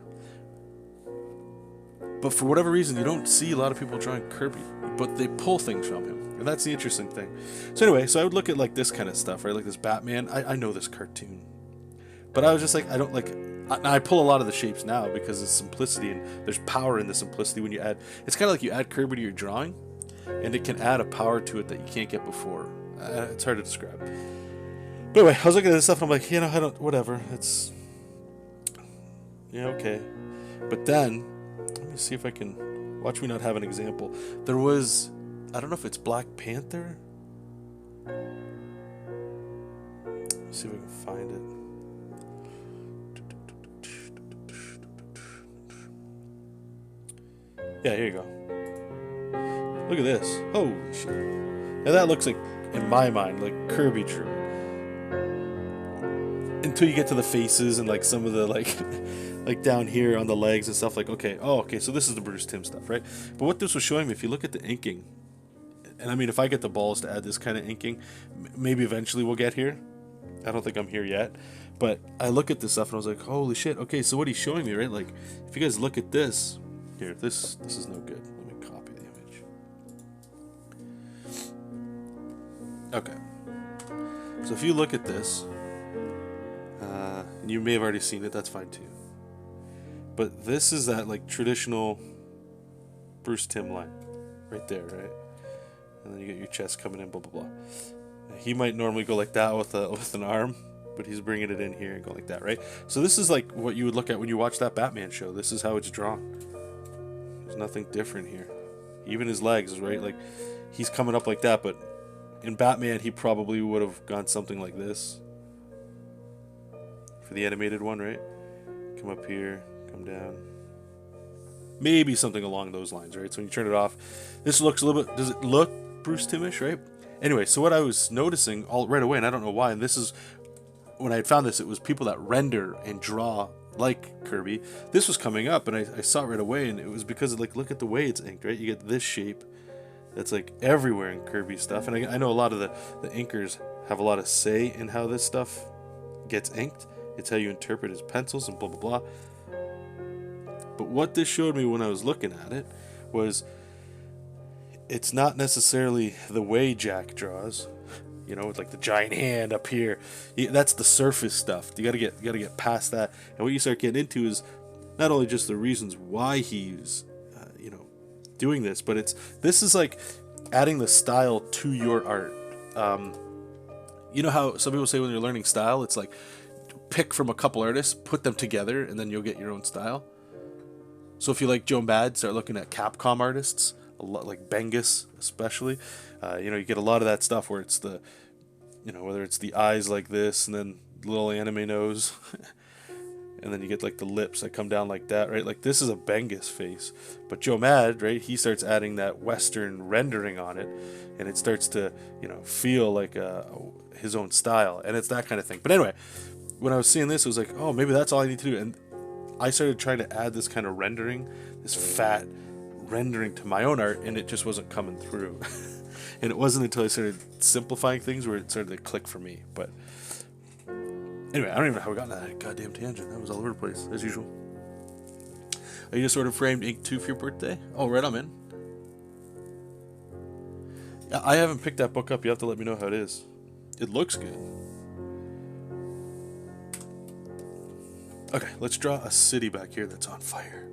but for whatever reason you don't see a lot of people drawing Kirby, but they pull things from him, and that's the interesting thing. So anyway, so I would look at like this kind of stuff, right? Like this Batman. I know this cartoon. But I was just like, I don't like. I pull a lot of the shapes now because of simplicity, and there's power in the simplicity when you add. It's kind of like you add Kirby to your drawing, and it can add a power to it that you can't get before. It's hard to describe. But anyway, I was looking at this stuff, and I'm like, I don't. Whatever. It's okay. But then, let me see if I can watch me not have an example. There was, I don't know if it's Black Panther. Let's see if I can find it. Yeah, here you go. Look at this. Holy shit. Now that looks like, in my mind, like Kirby drew. Until you get to the faces and like some of the like like down here on the legs and stuff, like okay, so this is the Bruce Timm stuff, right? But what this was showing me, if you look at the inking, and I mean if I get the balls to add this kind of inking, maybe eventually we'll get here. I don't think I'm here yet. But I look at this stuff and I was like, holy shit, okay, so what he's showing me, right? Like if you guys look at this. Here, this is no good. Let me copy the image. Okay. So if you look at this, and you may have already seen it, that's fine too. But this is that like traditional Bruce Timm line, right there, right? And then you get your chest coming in, blah blah blah. He might normally go like that with an arm, but he's bringing it in here and going like that, right? So this is like what you would look at when you watch that Batman show. This is how it's drawn. There's nothing different here. Even his legs, right? Like, he's coming up like that, but in Batman, he probably would have gone something like this. For the animated one, right? Come up here, come down. Maybe something along those lines, right? So when you turn it off, this looks a little bit, does it look Bruce Timmish, right? Anyway, so what I was noticing all right away, and I don't know why, and this is, when I had found this, it was people that render and draw like Kirby. This was coming up, and I saw it right away, and it was because of, like, look at the way it's inked, right? You get this shape that's like everywhere in Kirby stuff, and I know a lot of the inkers have a lot of say in how this stuff gets inked. It's how you interpret his pencils and blah blah blah. But what this showed me when I was looking at it was it's not necessarily the way Jack draws. You know, with like the giant hand up here. That's the surface stuff. You gotta get past that. And what you start getting into is not only just the reasons why he's, doing this, but this is like adding the style to your art. You know how some people say when you're learning style, it's like pick from a couple artists, put them together, and then you'll get your own style. So if you like Joe Mad, start looking at Capcom artists, a lot like Bengus especially. You get a lot of that stuff where it's the, whether it's the eyes like this and then little anime nose, and then you get like the lips that come down like that, right? Like this is a Bengus face, but Joe Mad, right? He starts adding that Western rendering on it, and it starts to, feel like his own style, and it's that kind of thing. But anyway, when I was seeing this, it was like, oh, maybe that's all I need to do, and I started trying to add this kind of rendering, this fat rendering to my own art, and it just wasn't coming through. And it wasn't until I started simplifying things where it started to click for me. But anyway, I don't even know how we got into that goddamn tangent. That was all over the place, as usual. Are you just sort of framed ink 2 for your birthday? Oh, right, I'm in. I haven't picked that book up. You have to let me know how it is. It looks good. Okay, let's draw a city back here that's on fire.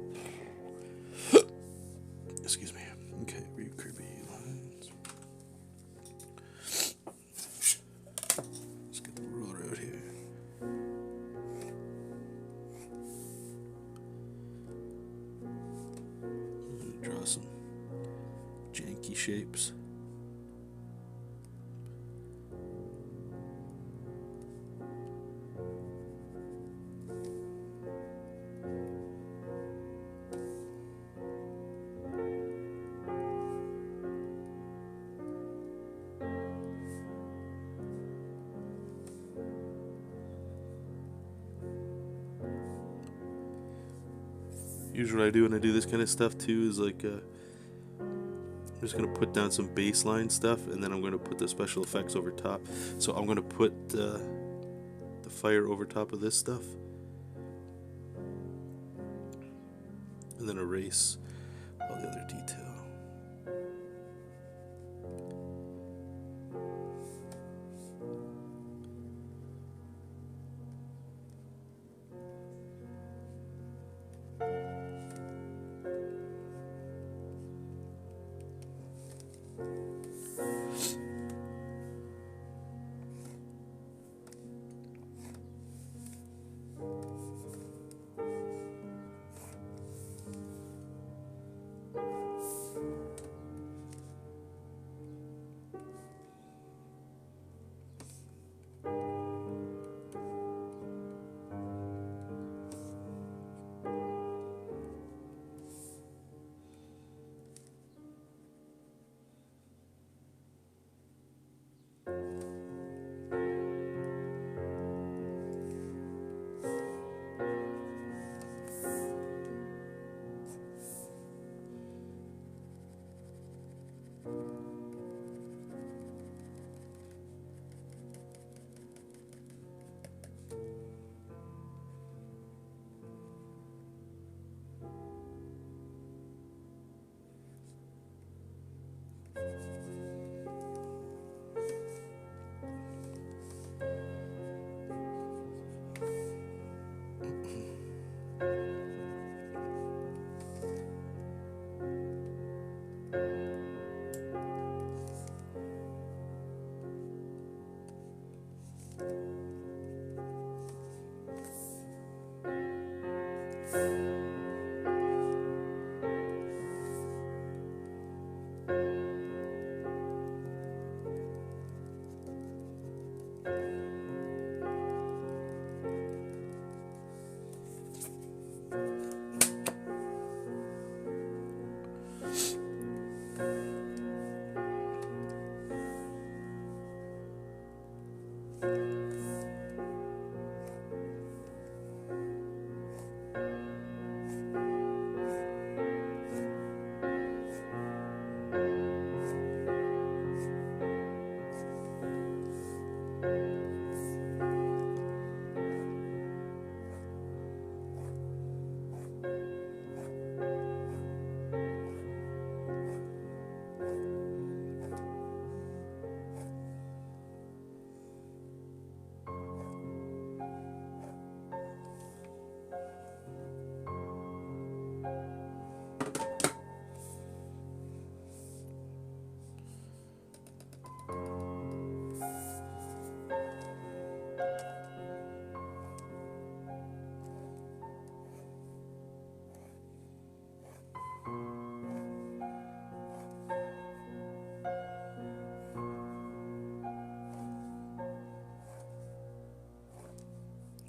Excuse me. Okay, read Kirby lines. Let's get the ruler out here. Draw some janky shapes. Usually what I do when I do this kind of stuff too is like I'm just going to put down some baseline stuff, and then I'm going to put the special effects over top. So I'm going to put the fire over top of this stuff, and then erase all the other detail.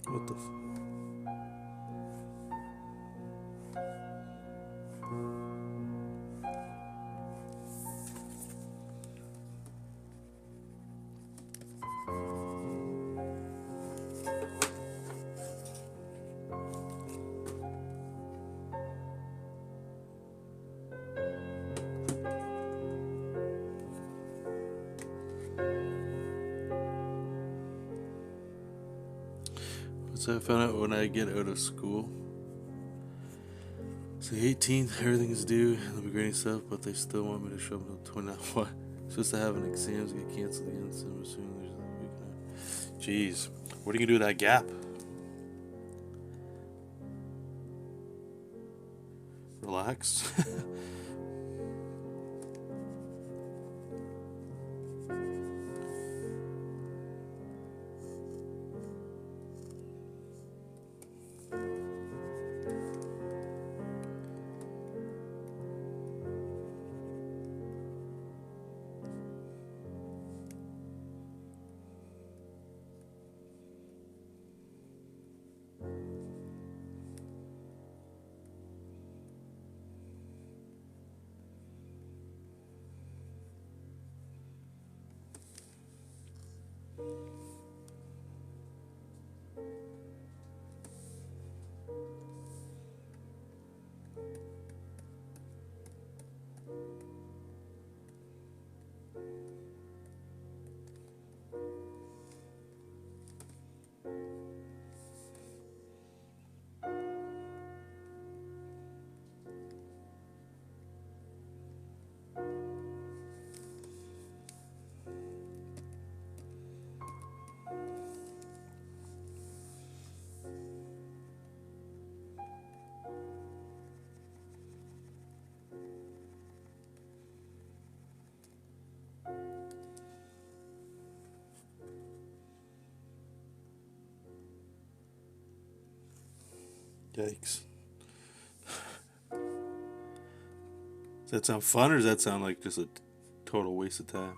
What the So I found out when I get out of school. So the 18th, everything's due, and they'll be grading stuff, but they still want me to show up until 29. What? Supposed to have an exams get canceled again, so I'm assuming there's a week now. Jeez, what are you gonna do with that gap? Relax. Yikes. Does that sound fun, or does that sound like just a total waste of time?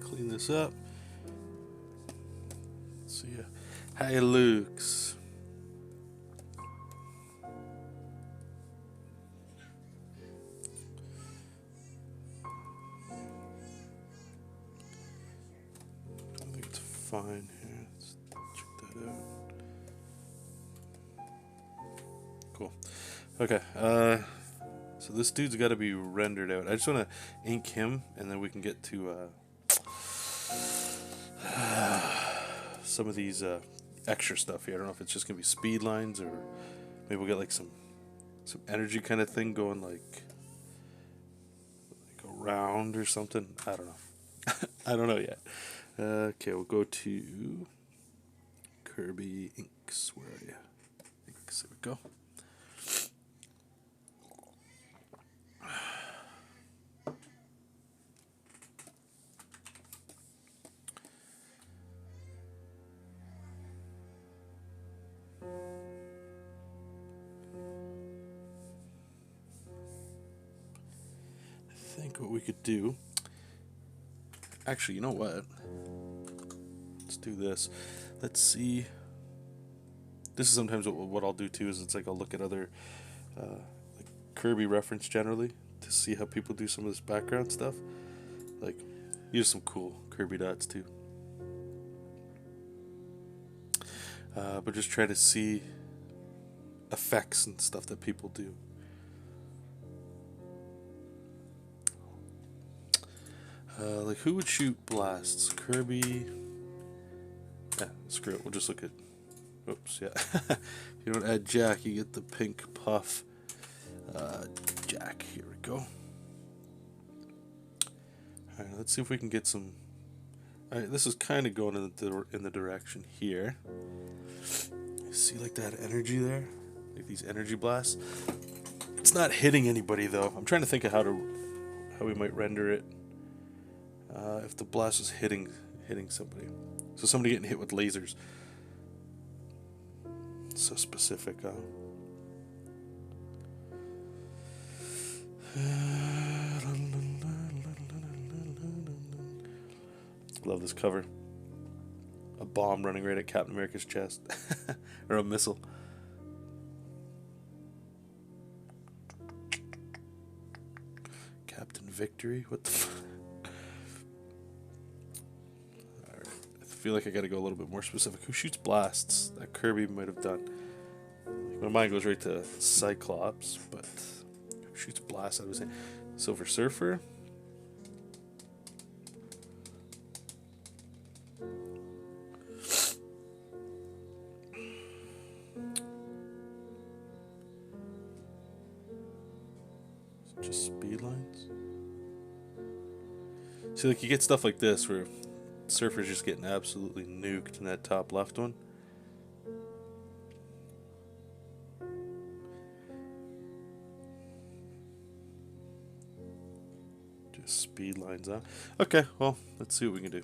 Clean this up. Let's see. Hi, Luke's. I think it's fine here. Let's check that out. Cool. Okay. So this dude's got to be rendered out. I just want to ink him, and then we can get to some of these extra stuff here. I don't know if it's just gonna be speed lines, or maybe we'll get like some energy kind of thing going, like around or something. I don't know. I don't know yet. Okay, we'll go to Kirby inks. Where are you? Inks. There we go. I think what we could do, actually, you know what? Let's do this. Let's see. This is sometimes what I'll do too. Is it's like I'll look at other like Kirby reference generally to see how people do some of this background stuff. Like, use some cool Kirby dots too. But just try to see effects and stuff that people do. Like, who would shoot blasts? Kirby. Yeah, screw it. We'll just look at. Oops, yeah. If you don't add Jack, you get the pink puff. Jack. Here we go. Alright, let's see if we can get some. Alright, this is kind of going in the direction here. See, like that energy there? Like these energy blasts. It's not hitting anybody though. I'm trying to think of how we might render it. If the blast is hitting somebody. So somebody getting hit with lasers. So specific, huh? Love this cover. A bomb running right at Captain America's chest. Or a missile. Captain Victory? What the fuck? Alright. I feel like I gotta go a little bit more specific. Who shoots blasts? That Kirby might have done. My mind goes right to Cyclops, but who shoots blasts? I was saying Silver Surfer. Just speed lines. See, like you get stuff like this where Surfer's just getting absolutely nuked in that top left one. Just speed lines out. Okay, well, let's see what we can do.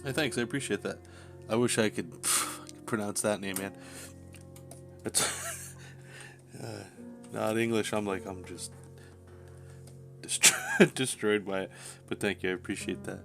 Hey, thanks. I appreciate that. I wish I could pronounce that name, man. It's not English. I'm just destroyed by it. But thank you. I appreciate that.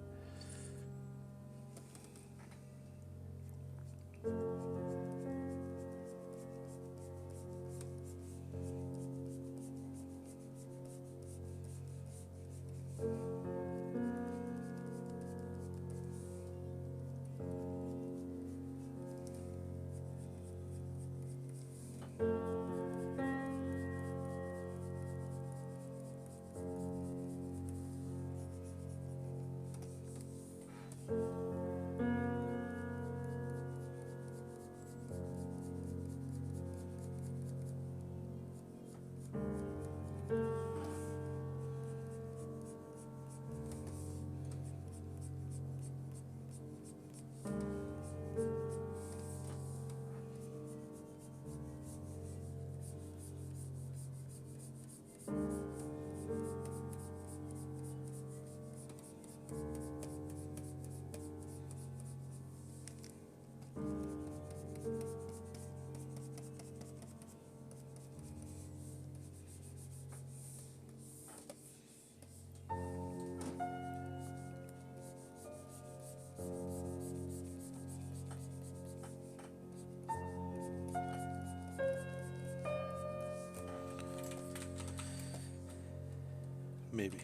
Maybe.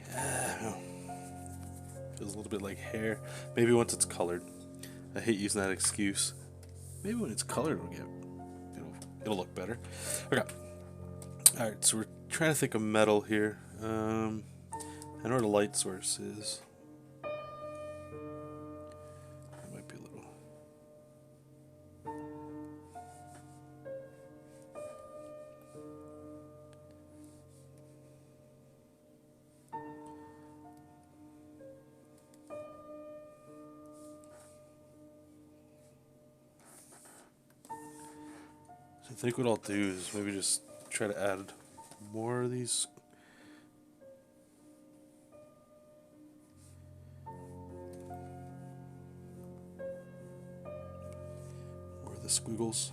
Feels a little bit like hair. Maybe once it's colored. I hate using that excuse. Maybe when it's colored, it'll look better. Okay. All right. So we're trying to think of metal here. I know where the light source is. That might be a little. I think what I'll do is maybe just try to add more of these. More of the squiggles.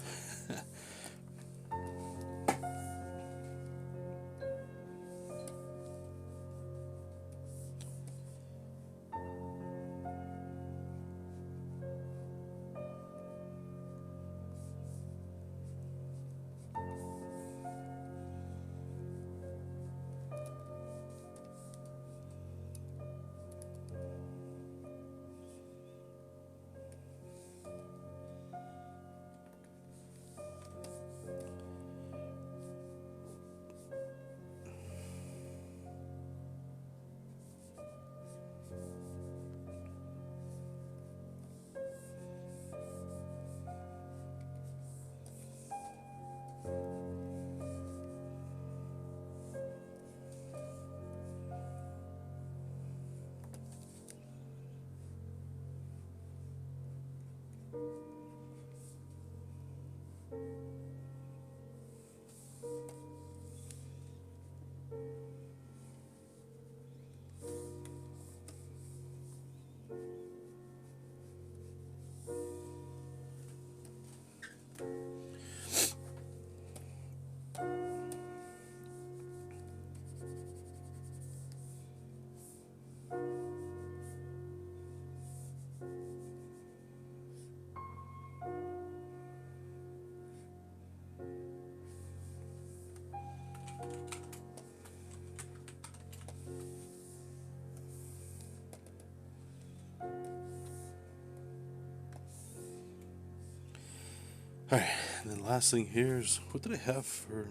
Alright, and then last thing here is, what did I have for,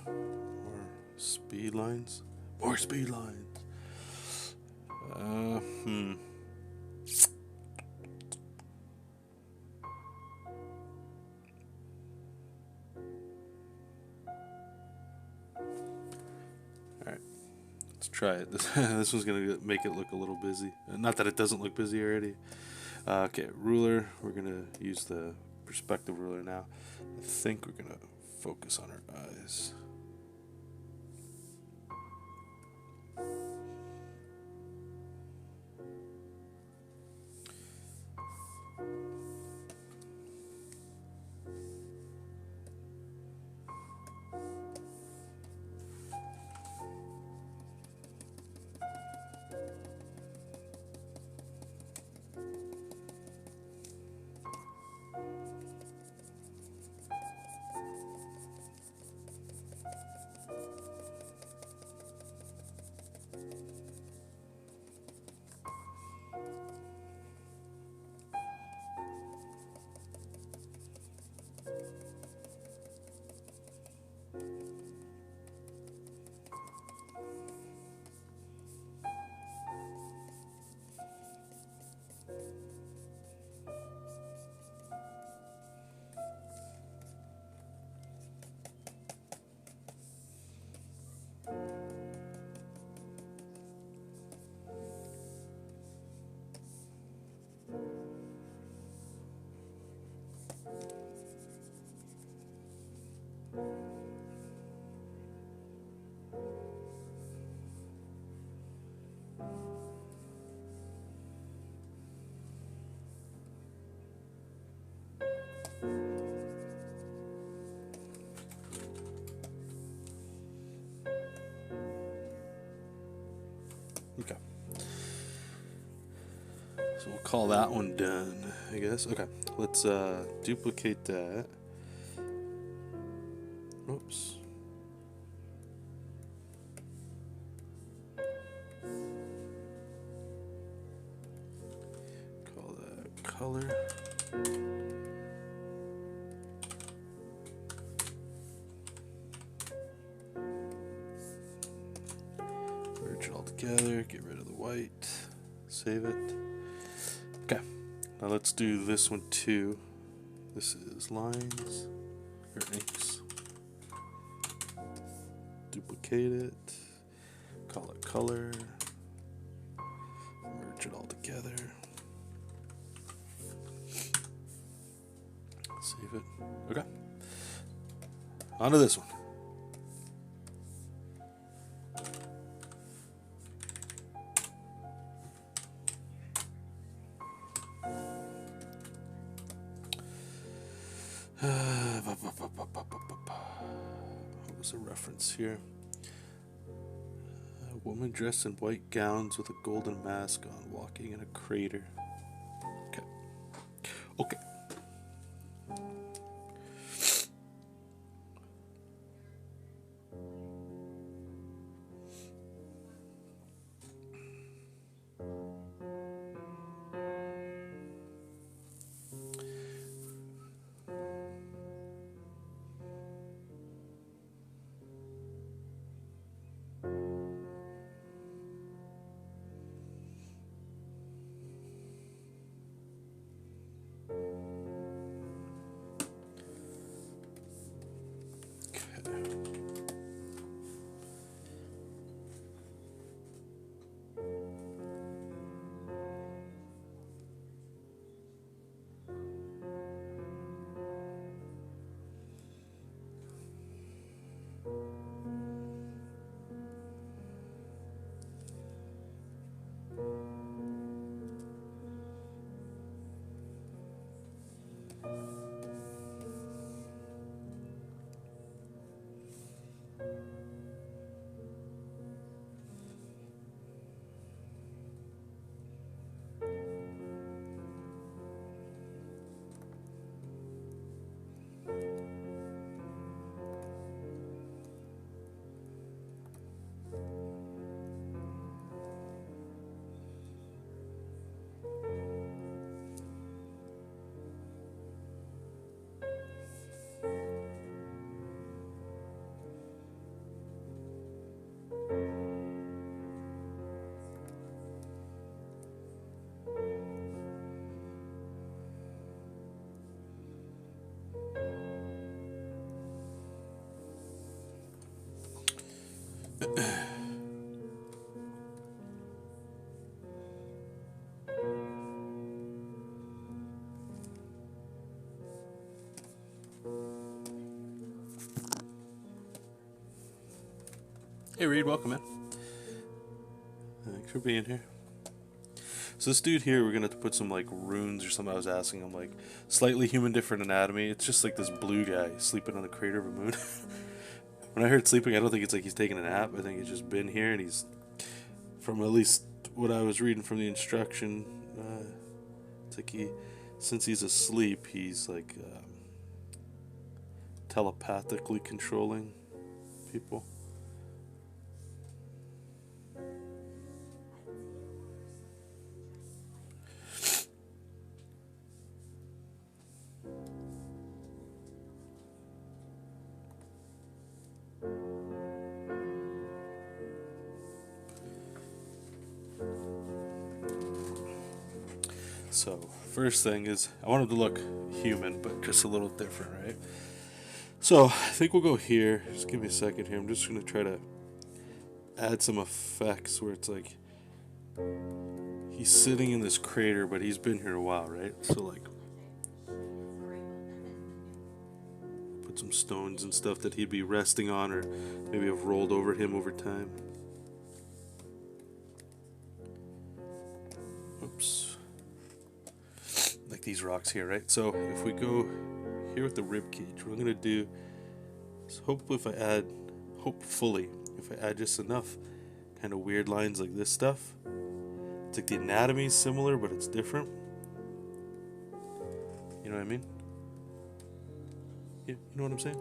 more speed lines? More speed lines! Alright, let's try it. This one's gonna make it look a little busy. Not that it doesn't look busy already. Okay, ruler. We're gonna use the perspective ruler now. I think we're gonna focus on our eyes. Okay. So we'll call that one done, I guess. Okay, let's duplicate that. Oops. color. Merge it all together, get rid of the white, save it. Okay, now let's do this one too. This is lines, or inks. Duplicate it, call it color, merge it all together. Save it. Okay. On to this one. What was the reference here? A woman dressed in white gowns with a golden mask on, walking in a crater. Okay. Okay. Hey Reed, welcome in. Thanks for being here. So this dude here, we're gonna have to put some like runes or something. I was asking him, like slightly human, different anatomy. It's just like this blue guy sleeping on the crater of a moon. When I heard sleeping, I don't think it's like he's taking a nap. I think he's just been here, and he's, from at least what I was reading from the instruction, it's like since he's asleep, he's like telepathically controlling people. So, first thing is, I want him to look human, but just a little different, right? So, I think we'll go here. Just give me a second here. I'm just going to try to add some effects where it's like he's sitting in this crater, but he's been here a while, right? So, like, put some stones and stuff that he'd be resting on, or maybe have rolled over him over time. Oops. Like these rocks here, right? So if we go here with the rib cage, what I'm gonna do is hopefully if I add just enough kind of weird lines like this stuff, it's like the anatomy is similar but it's different. You know what I mean? Yeah, you know what I'm saying?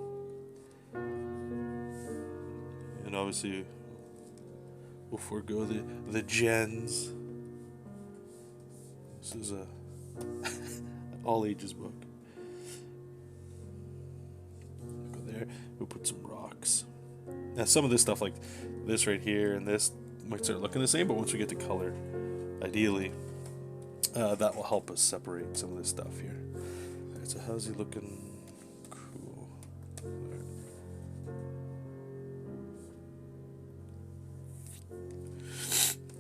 And obviously we'll forego the gens. This is a All ages book. Go there. We'll put some rocks. Now some of this stuff, like this right here and this, might start looking the same, but once we get the color, ideally, that will help us separate some of this stuff here. Alright, so how's he looking? Cool. Right.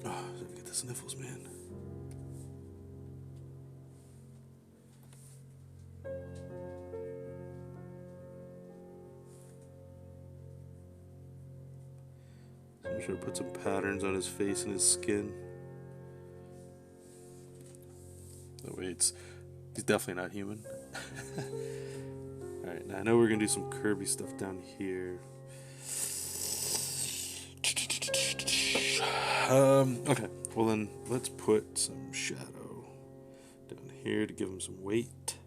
Oh, I get the sniffles, man. So I'm sure to put some patterns on his face and his skin. That way he's definitely not human. Alright, now I know we're going to do some Kirby stuff down here. Okay, well then let's put some shadow down here to give him some weight.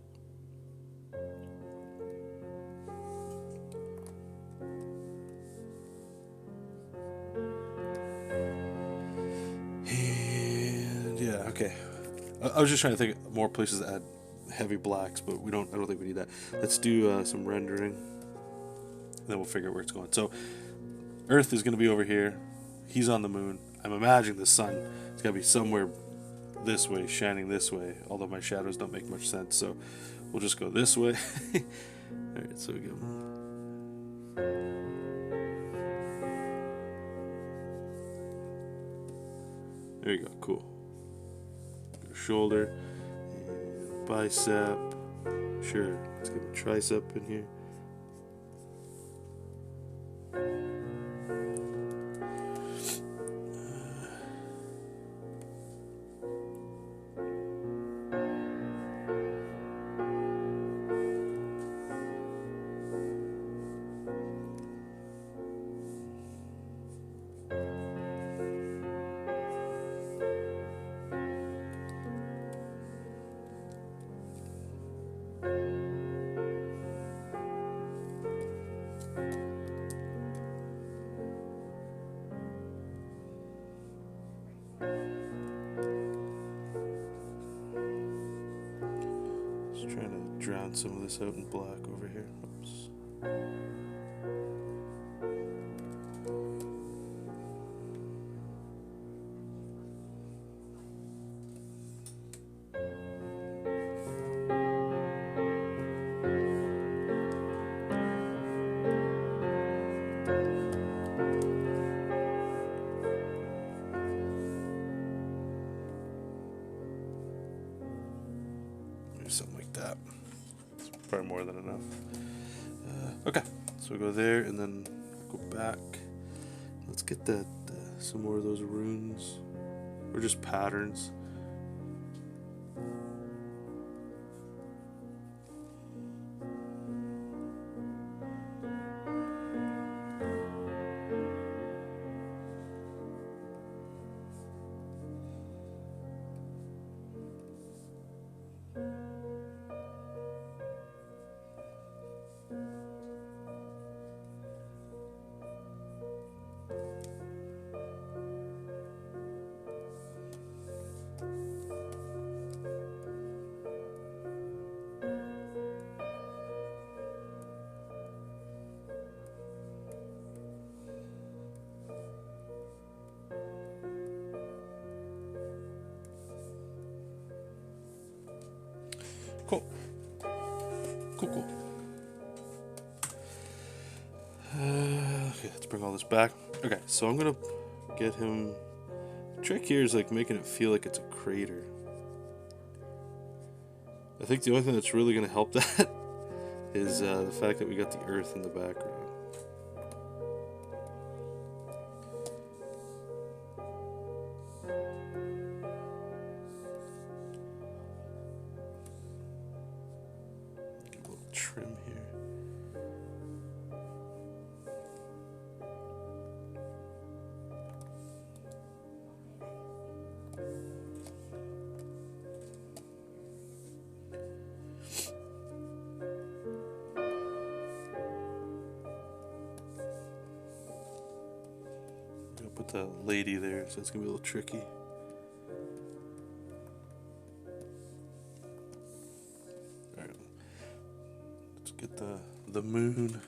And yeah, okay. I was just trying to think of more places to add heavy blacks, but I don't think we need that. Let's do some rendering, and then we'll figure out where it's going. So Earth is going to be over here. He's on the moon. I'm imagining the sun is going to be somewhere this way, shining this way, although my shadows don't make much sense, so we'll just go this way. Alright, so we go. There you go, cool. Shoulder, and bicep, sure, let's get a tricep in here. Trying to drown some of this out in black over here. Oops. Something like that. It's probably more than enough. Okay, so we'll go there and then go back. Let's get that some more of those runes, or just patterns. Cool. Cool. Okay, let's bring all this back. Okay, so I'm gonna get him. The trick here is like making it feel like it's a crater. I think the only thing that's really gonna help that is the fact that we got the earth in the background. Trim here. I'll put the lady there, so it's gonna be a little tricky. the moon.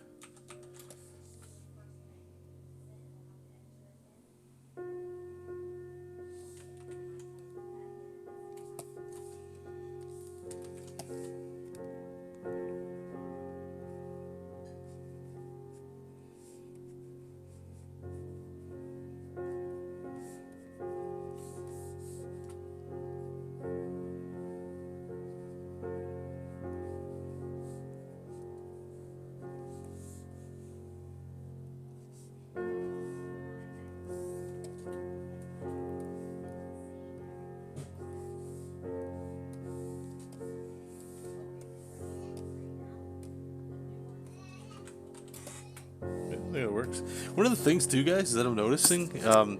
I think it works. One of the things too, guys, that I'm noticing, I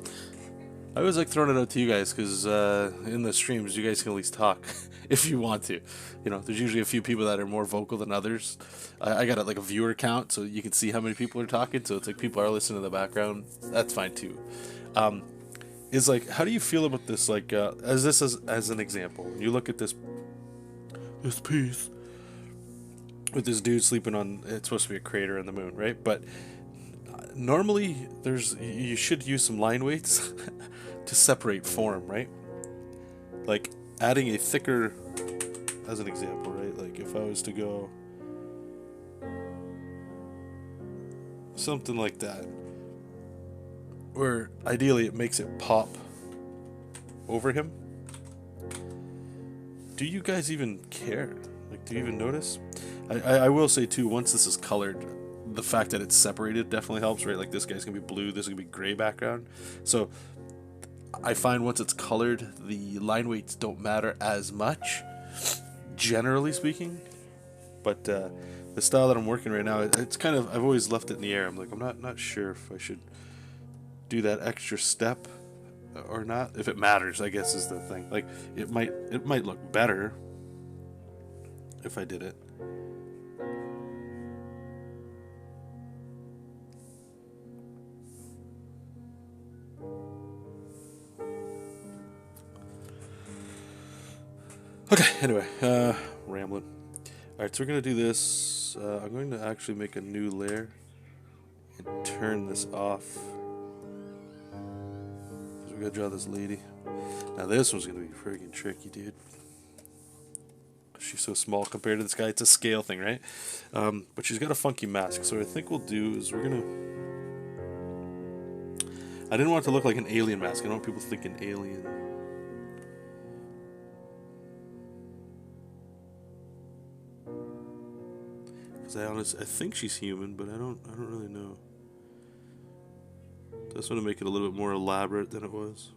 always like throwing it out to you guys because in the streams you guys can at least talk if you want to. You know, there's usually a few people that are more vocal than others. I got like a viewer count, so you can see how many people are talking. So it's like people are listening in the background. That's fine too. Is like, how do you feel about this? Like, as an example, you look at this piece with this dude sleeping on. It's supposed to be a crater in the moon, right? But normally you should use some line weights to separate form, right? Like adding a thicker, as an example, right? Like if I was to go something like that, where ideally it makes it pop over him. Do you guys even care? Like, do you even notice? I will say too, once this is colored, the fact that it's separated definitely helps, right? Like this guy's gonna be blue, this is gonna be gray background. So I find once it's colored, the line weights don't matter as much, generally speaking. But the style that I'm working right now, it's kind of, I've always left it in the air. I'm like, I'm not sure if I should do that extra step or not. If it matters, I guess, is the thing. Like it might look better if I did it. Okay, anyway, rambling. Alright, so we're going to do this. I'm going to actually make a new layer and turn this off. So we got to draw this lady. Now this one's going to be friggin' tricky, dude. She's so small compared to this guy. It's a scale thing, right? But she's got a funky mask. So what I think we'll do is we're going to... I didn't want it to look like an alien mask. I don't want people thinking alien. I think she's human, but I don't really know. I just want to make it a little bit more elaborate than it was.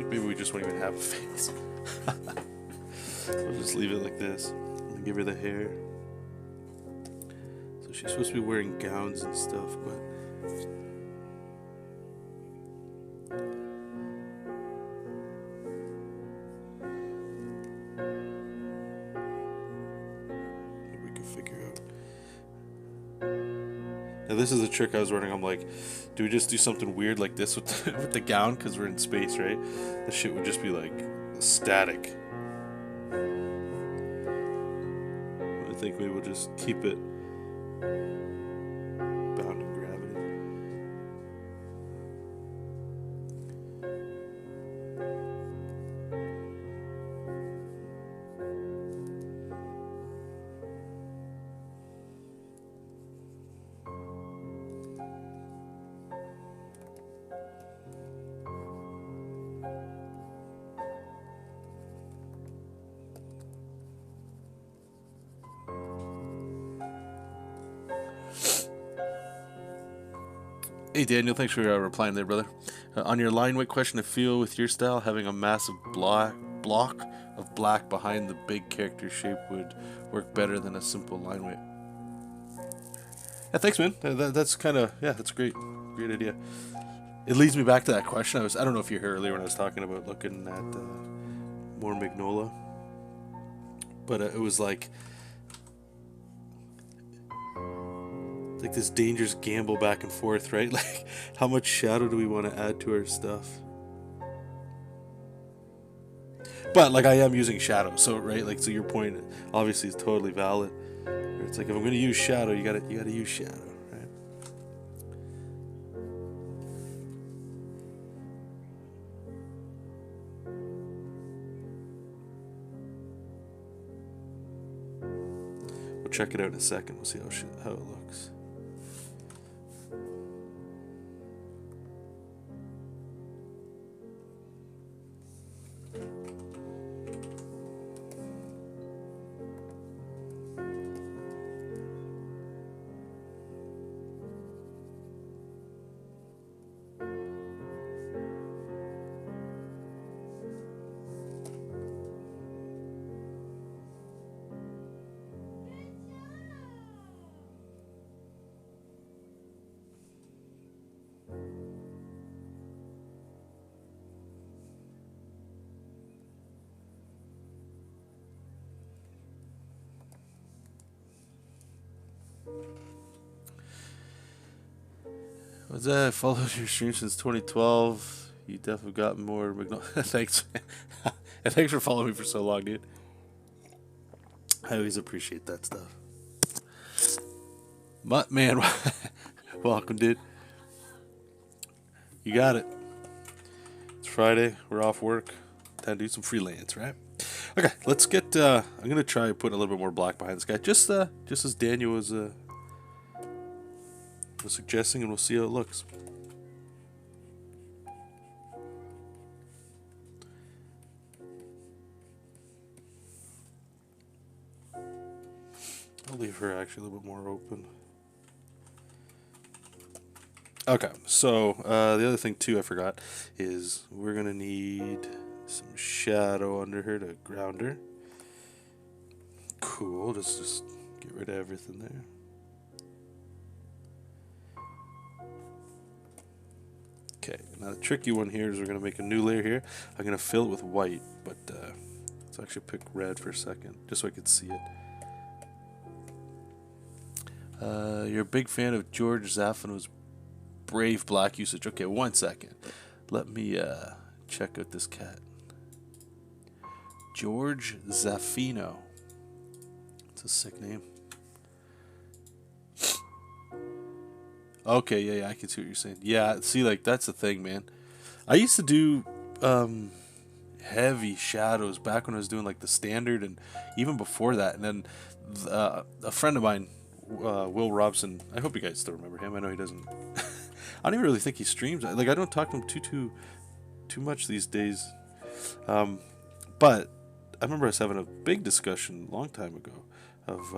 Maybe we just won't even have a face. We'll just leave it like this. And give her the hair. So she's supposed to be wearing gowns and stuff, but... maybe we can figure out. Now this is a trick I was running. I'm like, do we just do something weird like this with with the gown because we're in space, right? The shit would just be like static. I think we will just keep it bound in gravity. Hey Daniel, thanks for replying there, brother. On your line weight question, I feel with your style having a massive block block of black behind the big character shape would work better than a simple line weight. Yeah, thanks, man. That's kind of, yeah, that's great. Great idea. It leads me back to that question. I don't know if you heard earlier when I was talking about looking at more Magnola, but it was like this dangerous gamble back and forth, right? Like, how much shadow do we want to add to our stuff? But like, I am using shadow, so right, like, so your point obviously is totally valid. It's like, if I'm going to use shadow, you gotta use shadow, right? We'll check it out in a second. We'll see how it looks. What's that? I followed your stream since 2012. You definitely got more Magnolia. Thanks. And thanks for following me for so long, dude. I always appreciate that stuff. Man, welcome, dude. You got it. It's Friday. We're off work. Time to do some freelance, right? Okay, let's get. I'm gonna try putting a little bit more black behind this guy, just as Daniel was suggesting, and we'll see how it looks. I'll leave her actually a little bit more open. Okay, so the other thing too I forgot is we're gonna need some shadow under her to ground her. Cool, just get rid of everything there. Okay, now the tricky one here is we're going to make a new layer here. I'm going to fill it with white, but let's actually pick red for a second, just so I can see it. You're a big fan of George Zaffino's brave black usage. Okay, 1 second. Let me check out this cat. George Zaffino. It's a sick name. Okay, yeah, I can see what you're saying. Yeah, see, like, that's the thing, man. I used to do heavy shadows back when I was doing, like, the standard, and even before that. And then a friend of mine, Will Robson, I hope you guys still remember him. I know he doesn't. I don't even really think he streams. Like, I don't talk to him too much these days. But I remember us having a big discussion a long time ago of...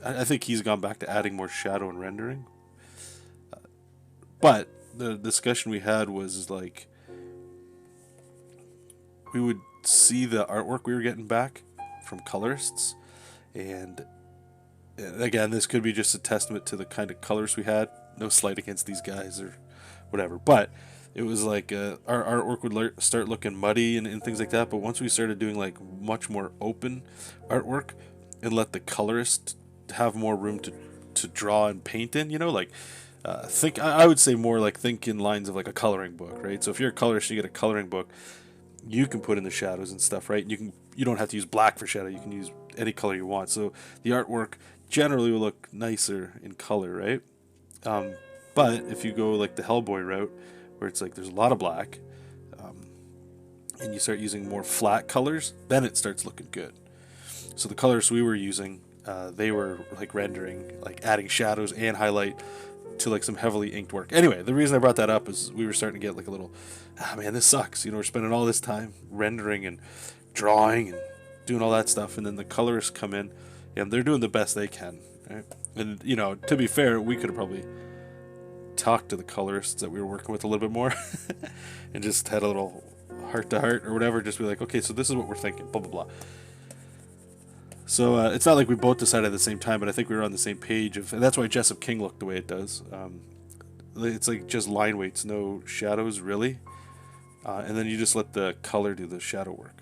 I think he's gone back to adding more shadow and rendering. But the discussion we had was like, we would see the artwork we were getting back from colorists, and again, this could be just a testament to the kind of colors we had. No slight against these guys or whatever, but it was like our artwork would start looking muddy and things like that. But once we started doing like much more open artwork and let the colorist have more room to draw and paint in, you know, like I would say more like think in lines of like a coloring book, right? So if you're a colorist, you get a coloring book, you can put in the shadows and stuff, right? You don't have to use black for shadow, you can use any color you want. So the artwork generally will look nicer in color, right? But if you go like the Hellboy route, where it's like there's a lot of black, and you start using more flat colors, then it starts looking good. So the colors we were using, they were like rendering, like adding shadows and highlight to like some heavily inked work. Anyway, the reason I brought that up is we were starting to get like a little, man, this sucks. You know, we're spending all this time rendering and drawing and doing all that stuff, and then the colorists come in and they're doing the best they can, right? And, you know, to be fair, we could have probably talked to the colorists that we were working with a little bit more and just had a little heart to heart or whatever, just be like, okay, so this is what we're thinking, blah, blah, blah. So it's not like we both decided at the same time, but I think we were on the same page of, and that's why JESOP King looked the way it does. It's like just line weights, no shadows really, and then you just let the color do the shadow work.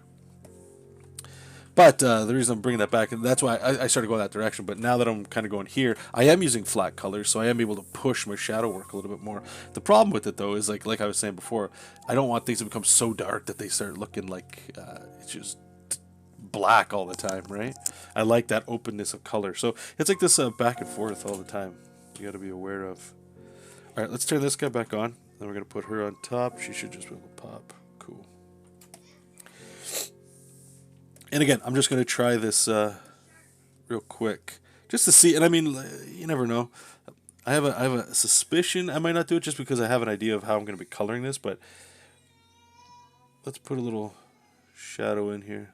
But the reason I'm bringing that back, and that's why I started going that direction, but now that I'm kind of going here, I am using flat colors, so I am able to push my shadow work a little bit more. The problem with it, though, is like I was saying before, I don't want things to become so dark that they start looking like it's just black all the time, right? I like that openness of color. So it's like this back and forth all the time. You got to be aware of. All right, let's turn this guy back on. Then we're going to put her on top. She should just be able to pop. Cool. And again, I'm just going to try this real quick just to see. And I mean, you never know. I have a suspicion I might not do it just because I have an idea of how I'm going to be coloring this. But let's put a little shadow in here.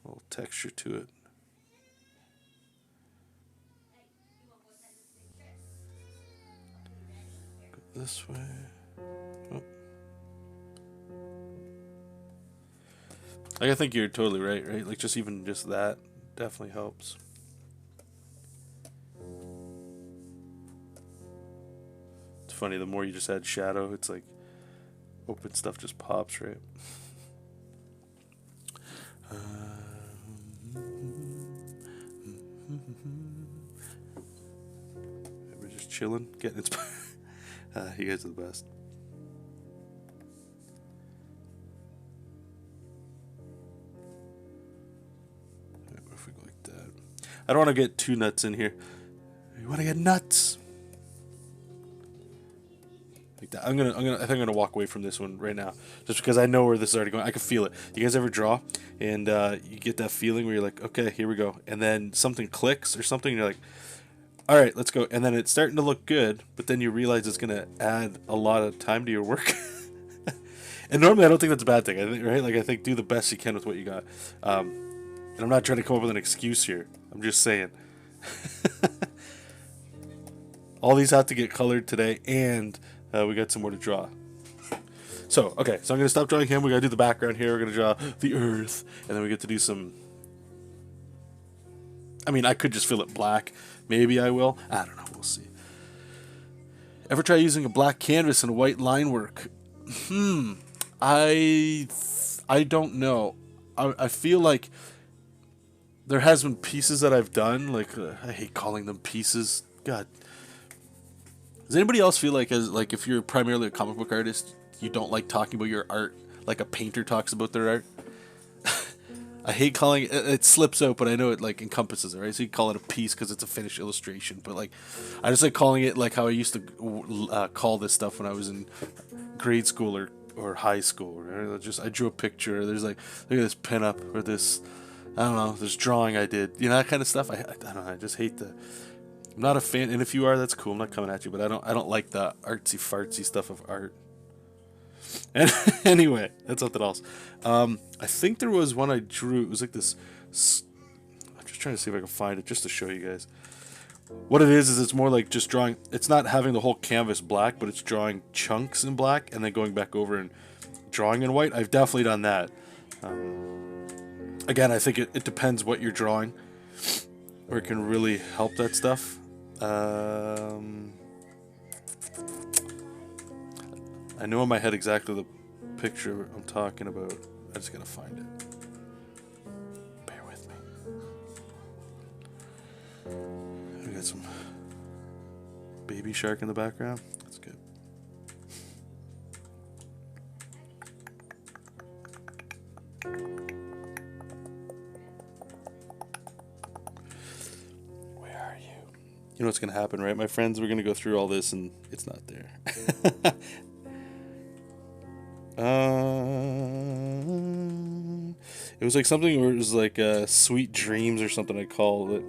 A little texture to it. Go this way. Oh. Like, I think you're totally right? Like, just even just that definitely helps. It's funny, the more you just add shadow, it's like open stuff just pops, right? We're just chilling, getting inspired. You guys are the best. If we go like that, I don't want to get too nuts in here. You want to get nuts? Like that. I think I'm gonna walk away from this one right now, just because I know where this is already going. I can feel it. You guys ever draw and you get that feeling where you're like, okay, here we go, and then something clicks or something, and you're like, all right, let's go, and then it's starting to look good, but then you realize it's gonna add a lot of time to your work. And normally I don't think that's a bad thing. I think, right? Like, I think do the best you can with what you got. And I'm not trying to come up with an excuse here. I'm just saying. All these have to get colored today, and we got some more to draw. So, okay, so I'm going to stop drawing him. We got to do the background here. We're going to draw the earth, and then we get to do some... I mean, I could just fill it black. Maybe I will. I don't know. We'll see. Ever try using a black canvas and a white line work? I don't know. I feel like there has been pieces that I've done. Like, I hate calling them pieces. God. Does anybody else feel like, if you're primarily a comic book artist, you don't like talking about your art like a painter talks about their art? I hate calling it, it slips out, but I know it like encompasses it, right? So you call it a piece because it's a finished illustration, but like I just like calling it like how I used to call this stuff when I was in grade school or high school. Right? I drew a picture. There's like, look at this pinup or this, I don't know, this drawing I did, you know, that kind of stuff. I don't know. I just hate the. I'm not a fan, and if you are, that's cool. I'm not coming at you, but I don't like the artsy fartsy stuff of art. And anyway, that's something else. I think there was one I drew. It was like this. I'm just trying to see if I can find it just to show you guys. What it is it's more like just drawing. It's not having the whole canvas black, but it's drawing chunks in black and then going back over and drawing in white. I've definitely done that. Again, I think it depends what you're drawing, or it can really help that stuff. I know in my head exactly the picture I'm talking about. I just gotta find it. Bear with me. We got some baby shark in the background. That's good. Where are you? You know what's gonna happen, right, my friends? We're gonna go through all this and it's not there. It was like something where it was like Sweet Dreams or something I call it.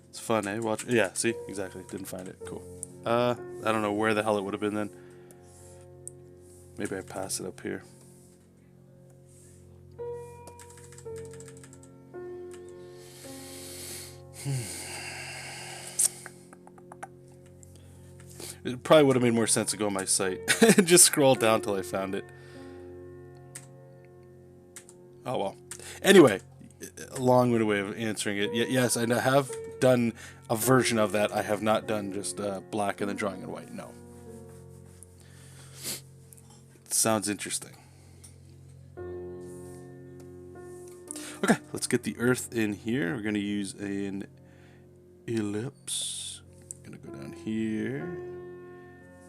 It's fun, eh? Watch. Yeah, see? Exactly. Didn't find it. Cool. I don't know where the hell it would have been then. Maybe I pass it up here. It probably would have made more sense to go on my site and just scroll down till I found it. Oh well. Anyway, a long-winded way of answering it. Yes, I have done a version of that. I have not done just black and then drawing in white. No. Sounds interesting. Okay, let's get the earth in here. We're going to use an ellipse. I'm going to go down here.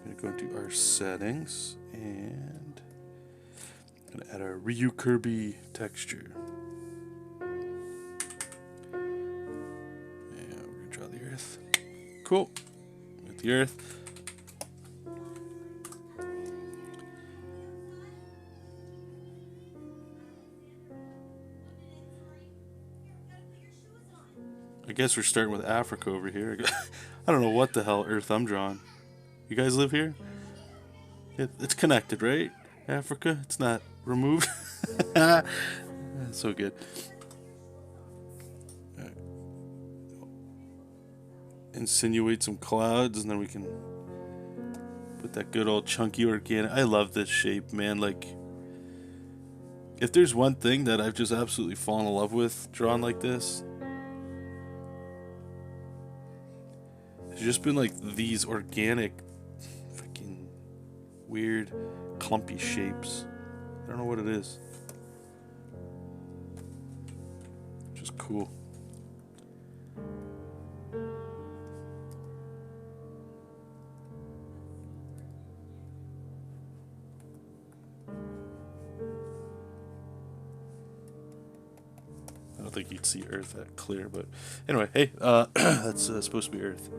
I'm going to go into our settings and I'm going to add our Ryu Kirby texture. And we're going to draw the earth. Cool. With the earth. I guess we're starting with Africa over here. I don't know what the hell earth I'm drawing. You guys live here? It's connected, right? Africa? It's not removed? So good. Right. Insinuate some clouds and then we can put that good old chunky organic. I love this shape, man. Like, if there's one thing that I've just absolutely fallen in love with drawn like this, it's just been like these organic, freaking weird, clumpy shapes. I don't know what it is. Just cool. I don't think you'd see Earth that clear, but anyway, hey, that's supposed to be Earth.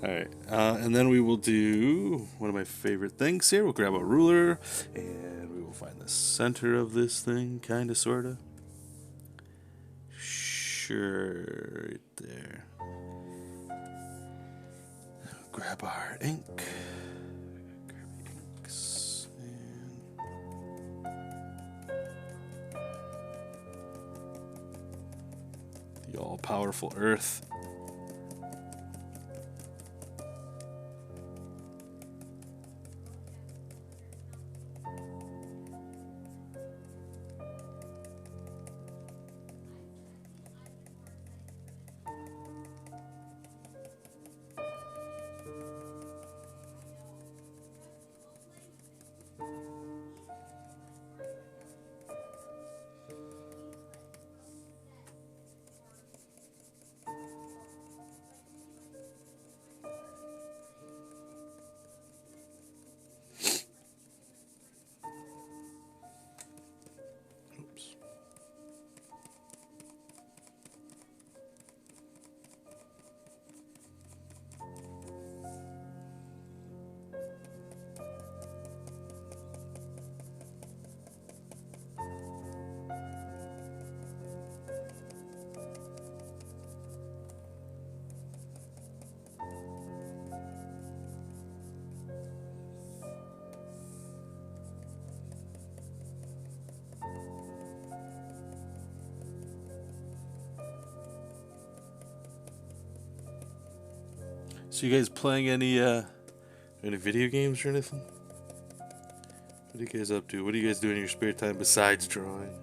Alright, and then we will do one of my favorite things here. We'll grab a ruler, and we will find the center of this thing, kinda, sorta. Sure, right there. Grab our ink. Grab inks, and the all-powerful Earth. So you guys playing any video games or anything? What are you guys up to? What do you guys do in your spare time besides drawing?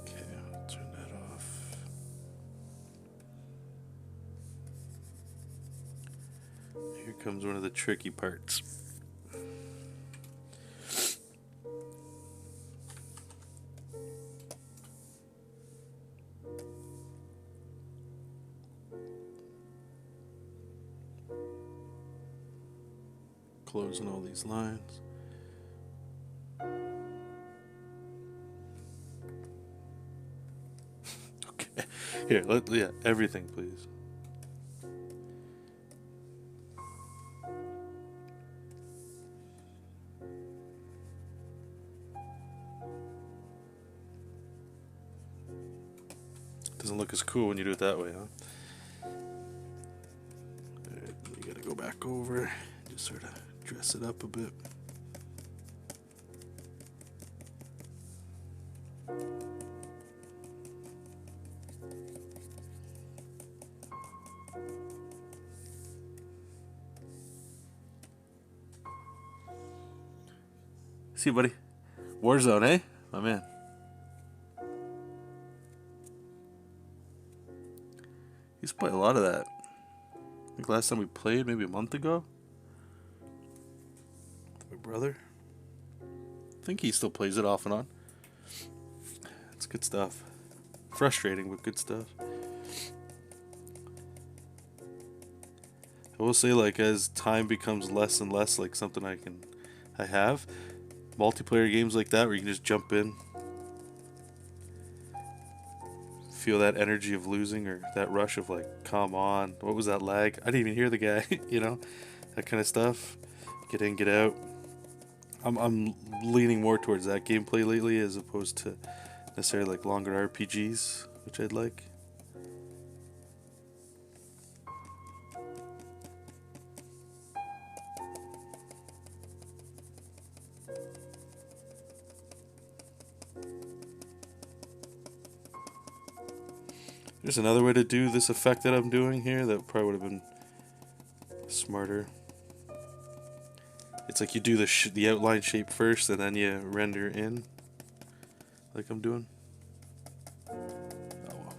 Okay, I'll turn that off. Here comes one of the tricky parts. Closing all these lines. Okay. Here, yeah, everything, please. doesn't look as cool when you do it that way, huh? Alright, you gotta go back over, just sort of dress it up a bit. See you, buddy. Warzone, eh? My man. He's played a lot of that. I think last time we played, maybe a month ago. With my brother. I think he still plays it off and on. It's good stuff. Frustrating, but good stuff. I will say, like, as time becomes less and less like something I have, multiplayer games like that where you can just jump in, feel that energy of losing or that rush of like, come on, what was that lag? I didn't even hear the guy, you know, that kind of stuff. Get in, get out. I'm leaning more towards that gameplay lately as opposed to necessarily like longer RPGs, which I'd like. There's another way to do this effect that I'm doing here that probably would have been smarter. It's like you do the outline shape first and then you render in, like I'm doing. Oh well.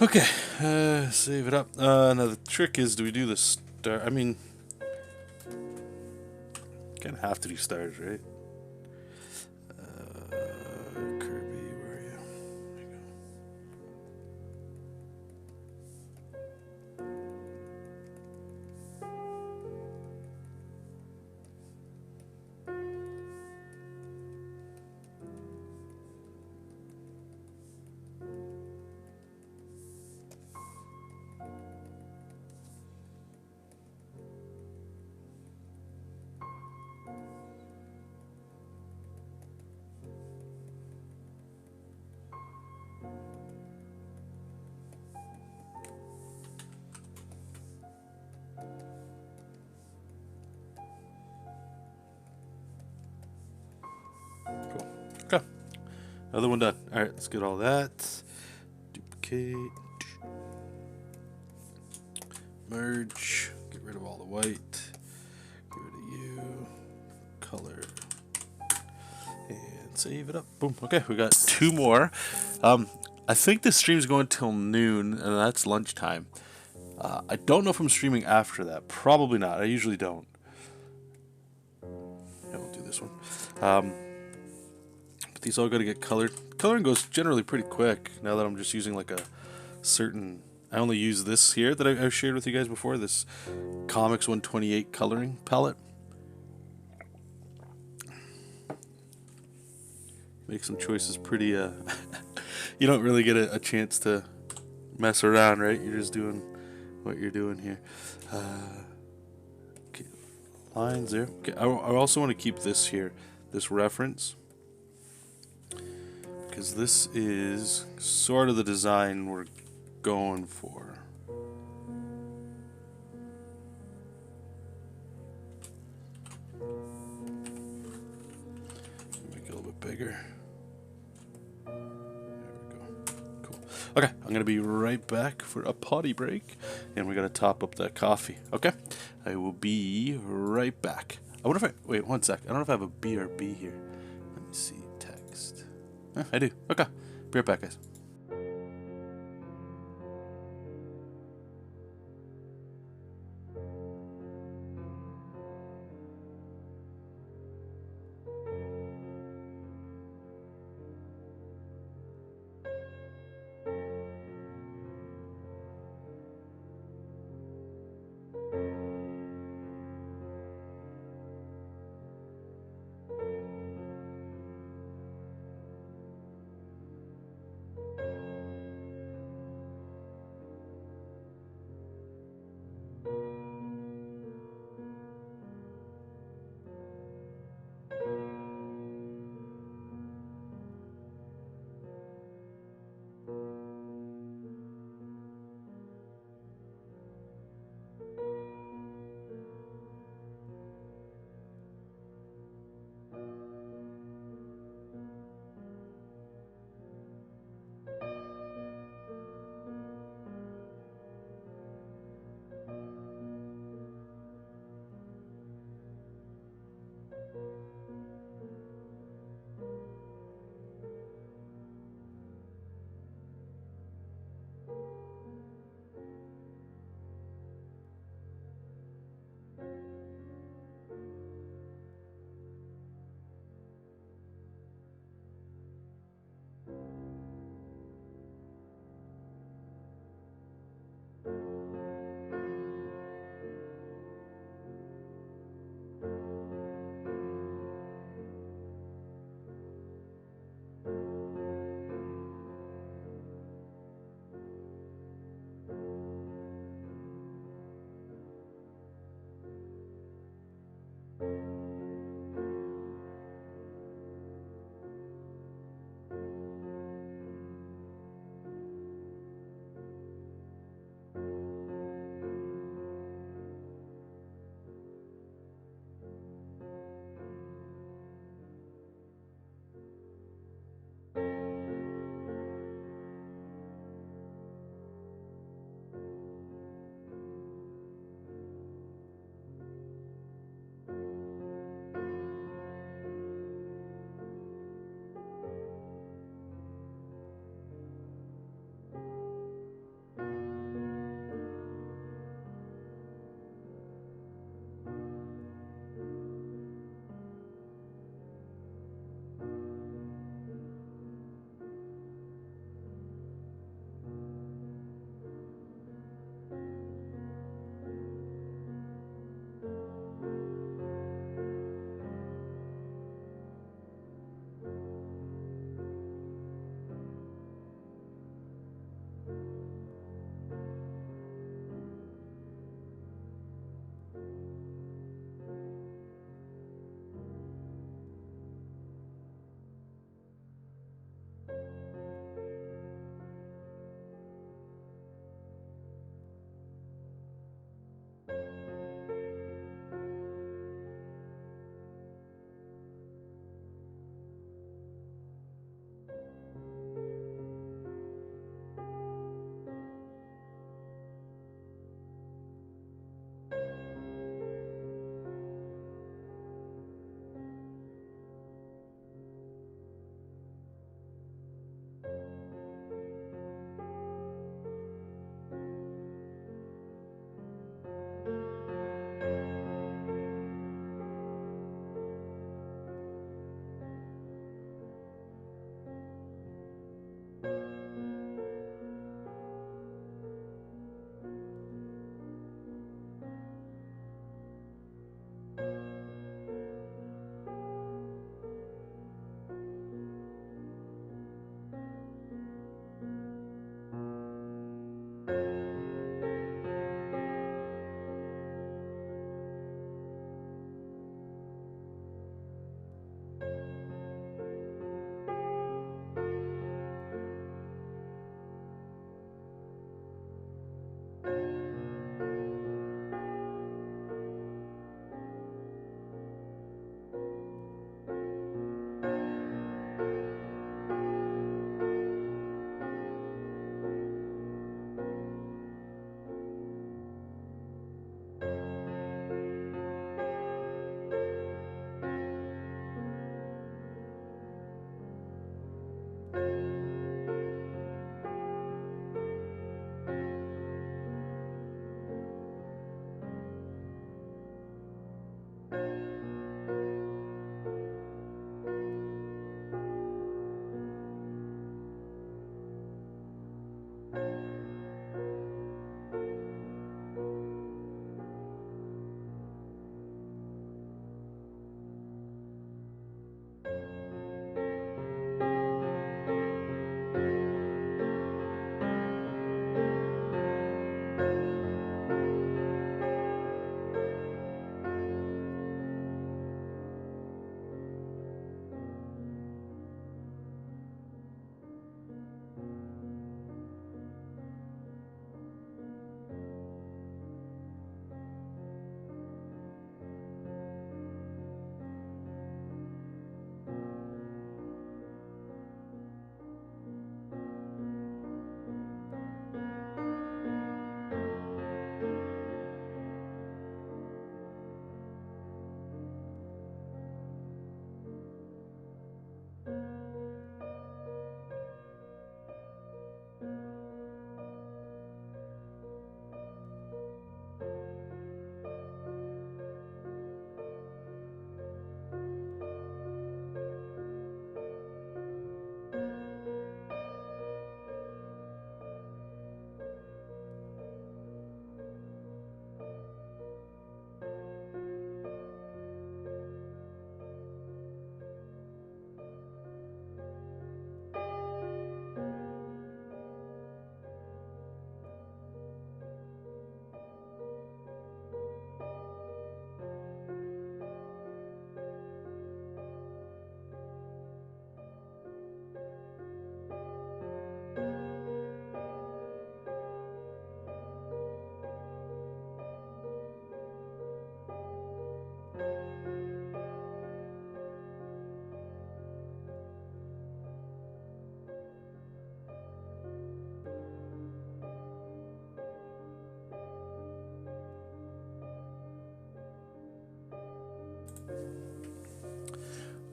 Okay, save it up. Now the trick is, do we do the star? I mean, kind of have to do stars, right? Kirby, where are you? There you Cool. Okay. Another one done. Alright, let's get all that. Duplicate. Merge. Get rid of all the white. Get rid of you. Color. And save it up. Boom. Okay, we got two more. I think this stream's going till noon, and that's lunchtime. I don't know if I'm streaming after that. Probably not. I usually don't. Yeah, we'll do this one. But these all got to get colored. Coloring goes generally pretty quick now that I'm just using like a certain... I only use this here that I've shared with you guys before, this Comics 128 coloring palette. Make some choices pretty... you don't really get a chance to mess around, right? You're just doing what you're doing here. Okay, lines there. Okay, I also want to keep this here, this reference, because this is sort of the design we're going for. Make it a little bit bigger. There we go. Cool. Okay, I'm gonna be right back for a potty break, and we gotta top up that coffee. Okay, I will be right back. I wonder if I wait 1 sec. I don't know if I have a BRB here. Let me see. Text. I do. Okay, be right back, guys.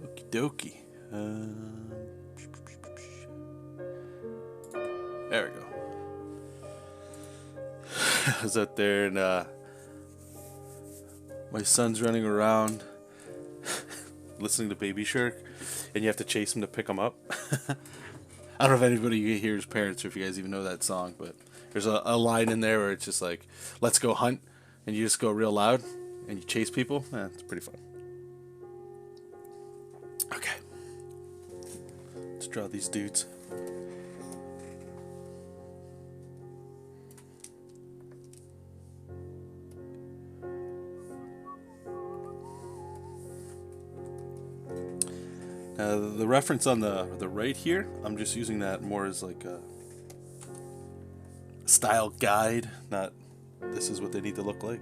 Okie dokie. There we go. I was out there and my son's running around listening to Baby Shark, and you have to chase him to pick him up. I don't know if anybody here is parents or if you guys even know that song, but there's a line in there where it's just like, let's go hunt, and you just go real loud and you chase people. It's pretty fun. Okay. Let's draw these dudes. The reference on the right here, I'm just using that more as like a style guide, not this is what they need to look like.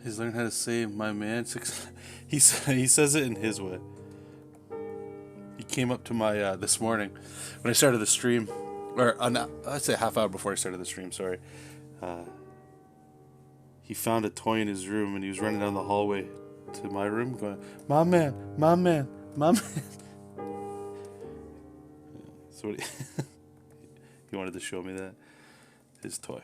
He's learned how to say my man. He says it in his way. He came up to my this morning when I started the stream, or I'd say a half hour before I started the stream. Sorry. He found a toy in his room and he was running down the hallway to my room, going, "My man, my man, my man." So he wanted to show me that his toy.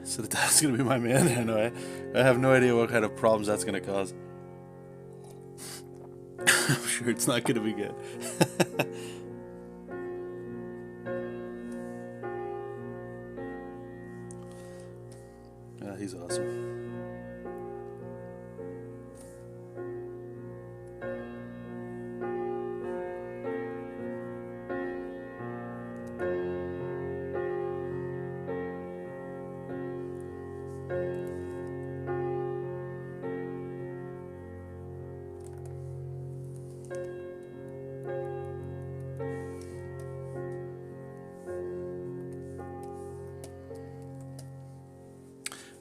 So that's gonna be my man. I know. I have no idea what kind of problems that's gonna cause. I'm sure it's not gonna be good. He's awesome.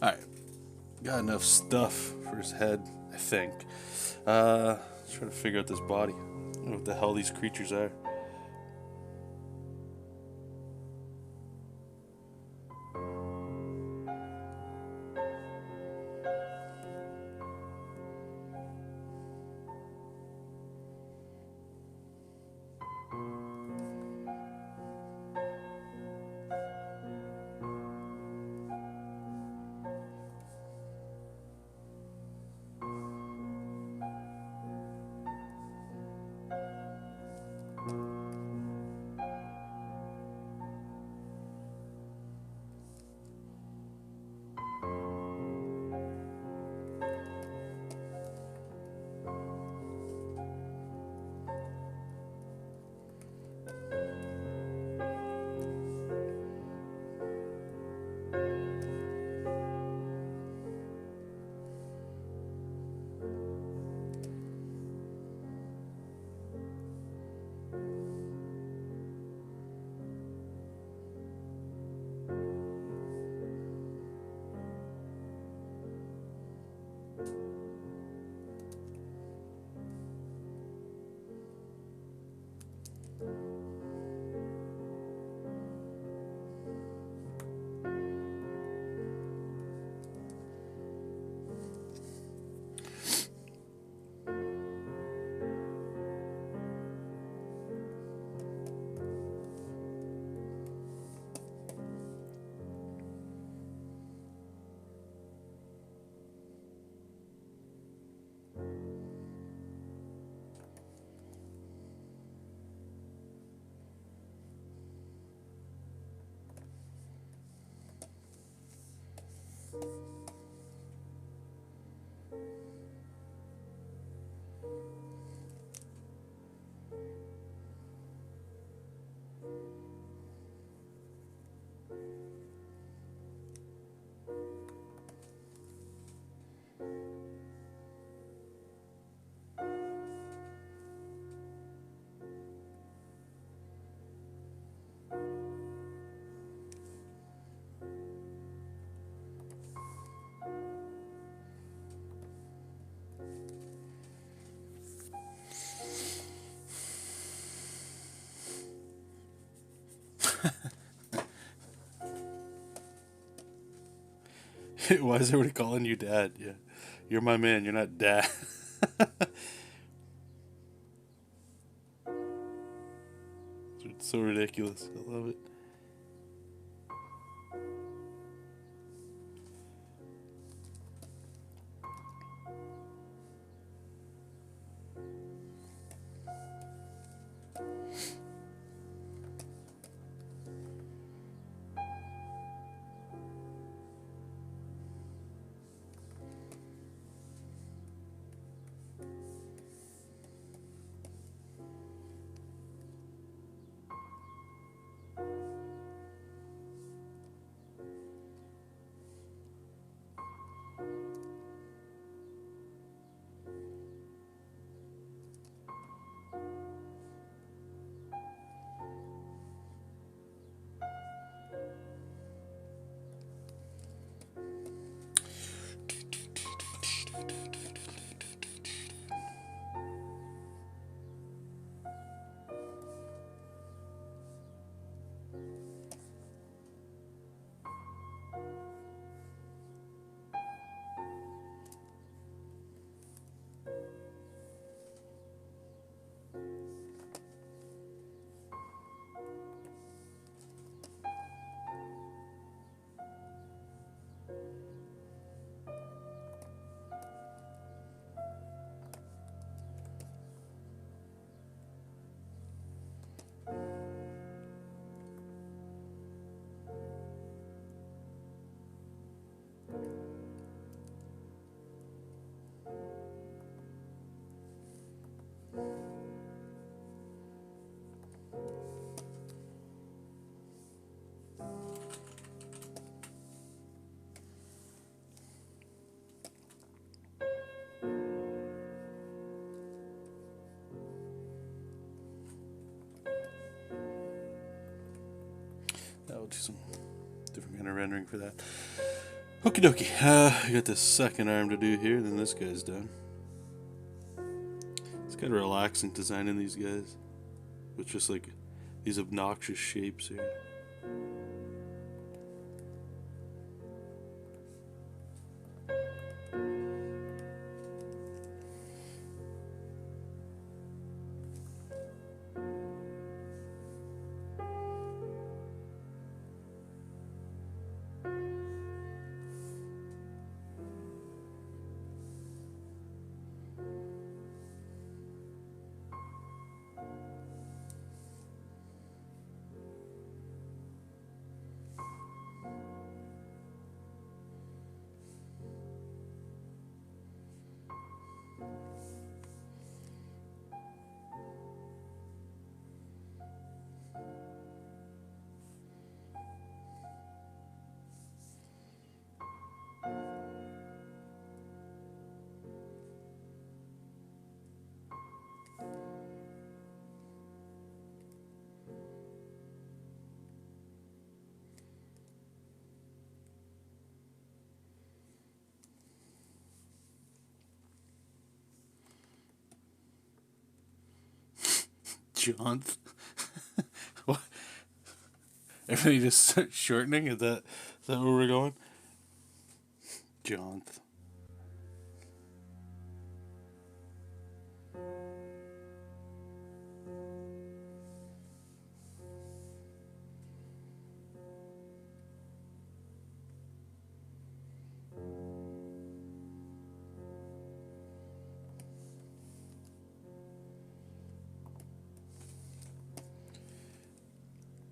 Alright, got enough stuff for his head, I think. Let's try to figure out this body. I don't know what the hell these creatures are. Why is everybody calling you dad? Yeah. You're my man. You're not dad. It's so ridiculous. I love it. I'll do some different kind of rendering for that. Okie dokie. I got the second arm to do here, then this guy's done. It's kind of relaxing designing these guys with just like these obnoxious shapes here. John. What? Everybody just starts shortening? Is that where we're going? John.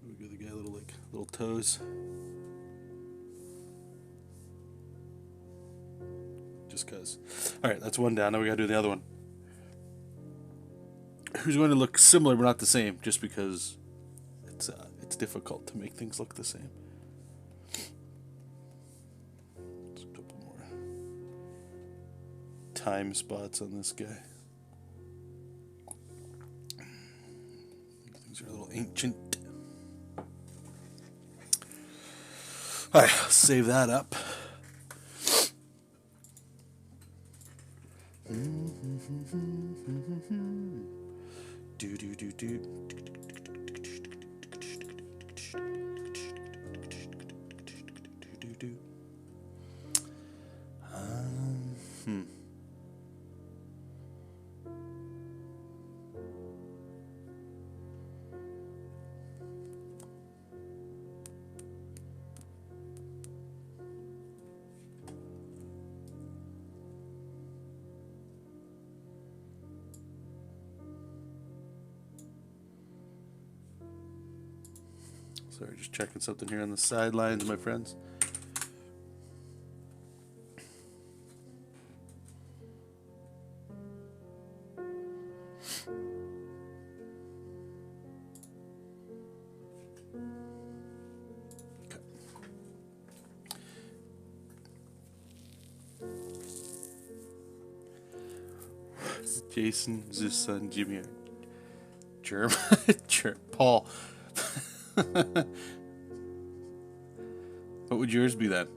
We give the guy little toes. Just cause. Alright, that's one down. Now we gotta do the other one. Who's going to look similar but not the same, just because it's difficult to make things look the same. Just a couple more time spots on this guy. Things are a little ancient. Alright, save that up. Sorry, just checking something here on the sidelines, my friends. Okay. Jason, Zeus' son, Jimmy, Germ, Paul. What would yours be then?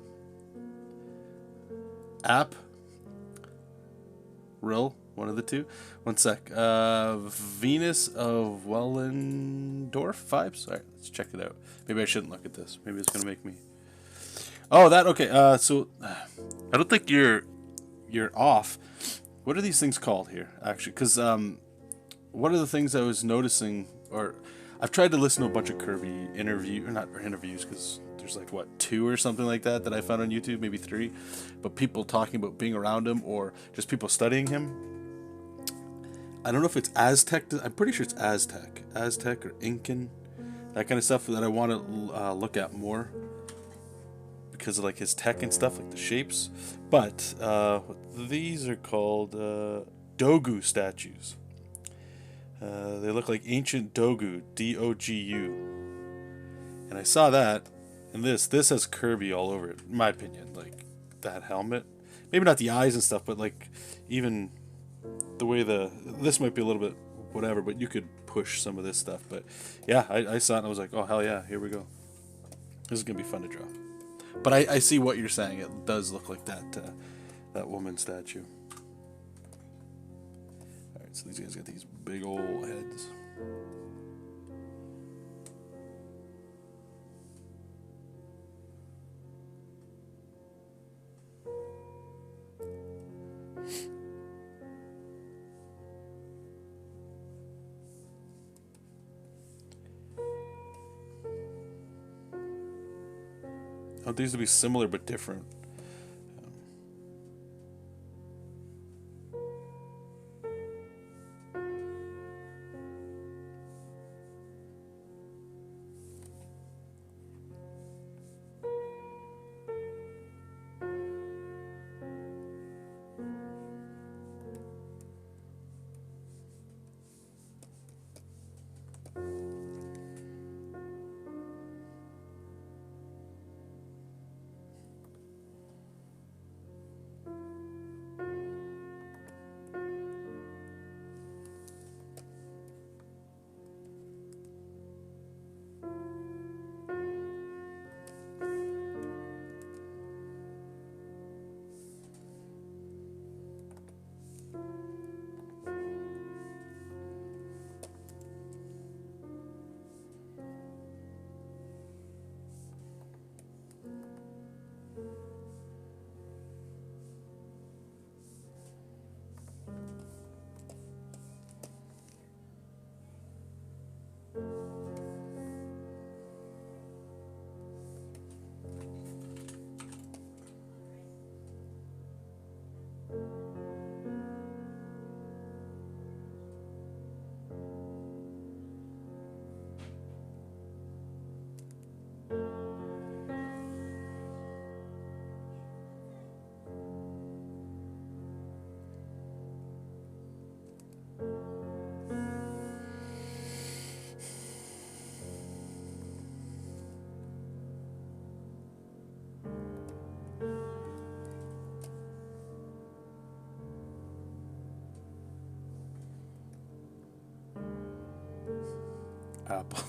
App? Rill? One of the two? One sec. Venus of Wellendorf vibes? Alright, let's check it out. Maybe I shouldn't look at this. Maybe it's going to make me... Oh, that, okay. So, I don't think you're off. What are these things called here, actually? Because, one of the things I was noticing, or... I've tried to listen to a bunch of Kirby interviews, because there's like, what, 2 or something like that I found on YouTube, maybe 3. But people talking about being around him, or just people studying him. I don't know if it's Aztec. I'm pretty sure it's Aztec or Incan, that kind of stuff that I want to look at more because of like his tech and stuff, like the shapes. But these are called Dogu statues. They look like ancient Dogu, D-O-G-U. And I saw that, and this has Kirby all over it, in my opinion. Like that helmet, maybe not the eyes and stuff, but like even the way this might be a little bit whatever, but you could push some of this stuff. But yeah, I saw it and I was like, oh hell yeah, here we go. This is gonna be fun to draw. But I see what you're saying. It does look like that woman statue. All right, so these guys got these big old heads. Oh, these would be similar but different. Apple.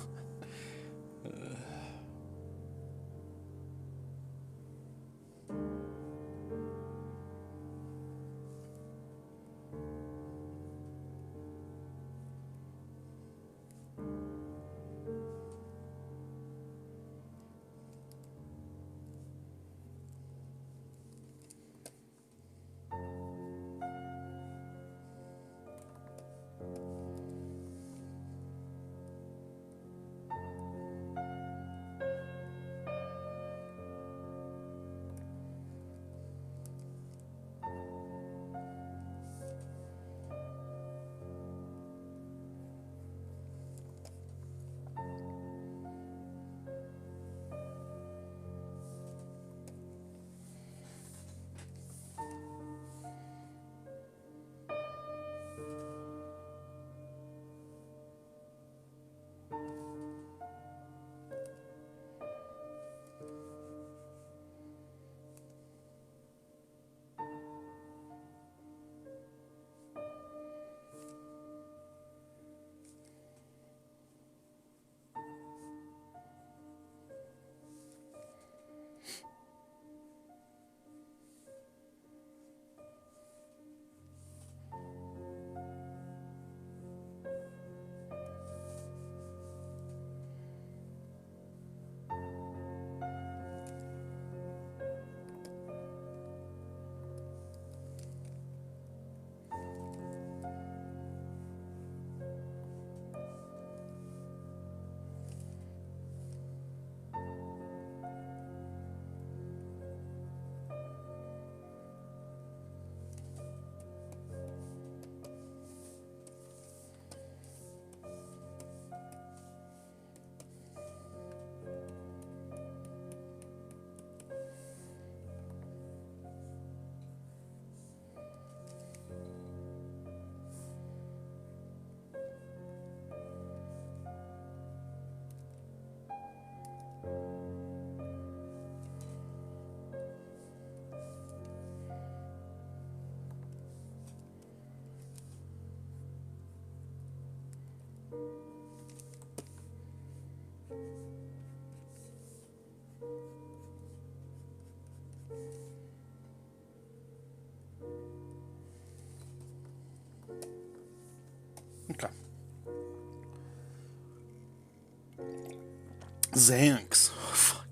Zanks. Oh, fuck.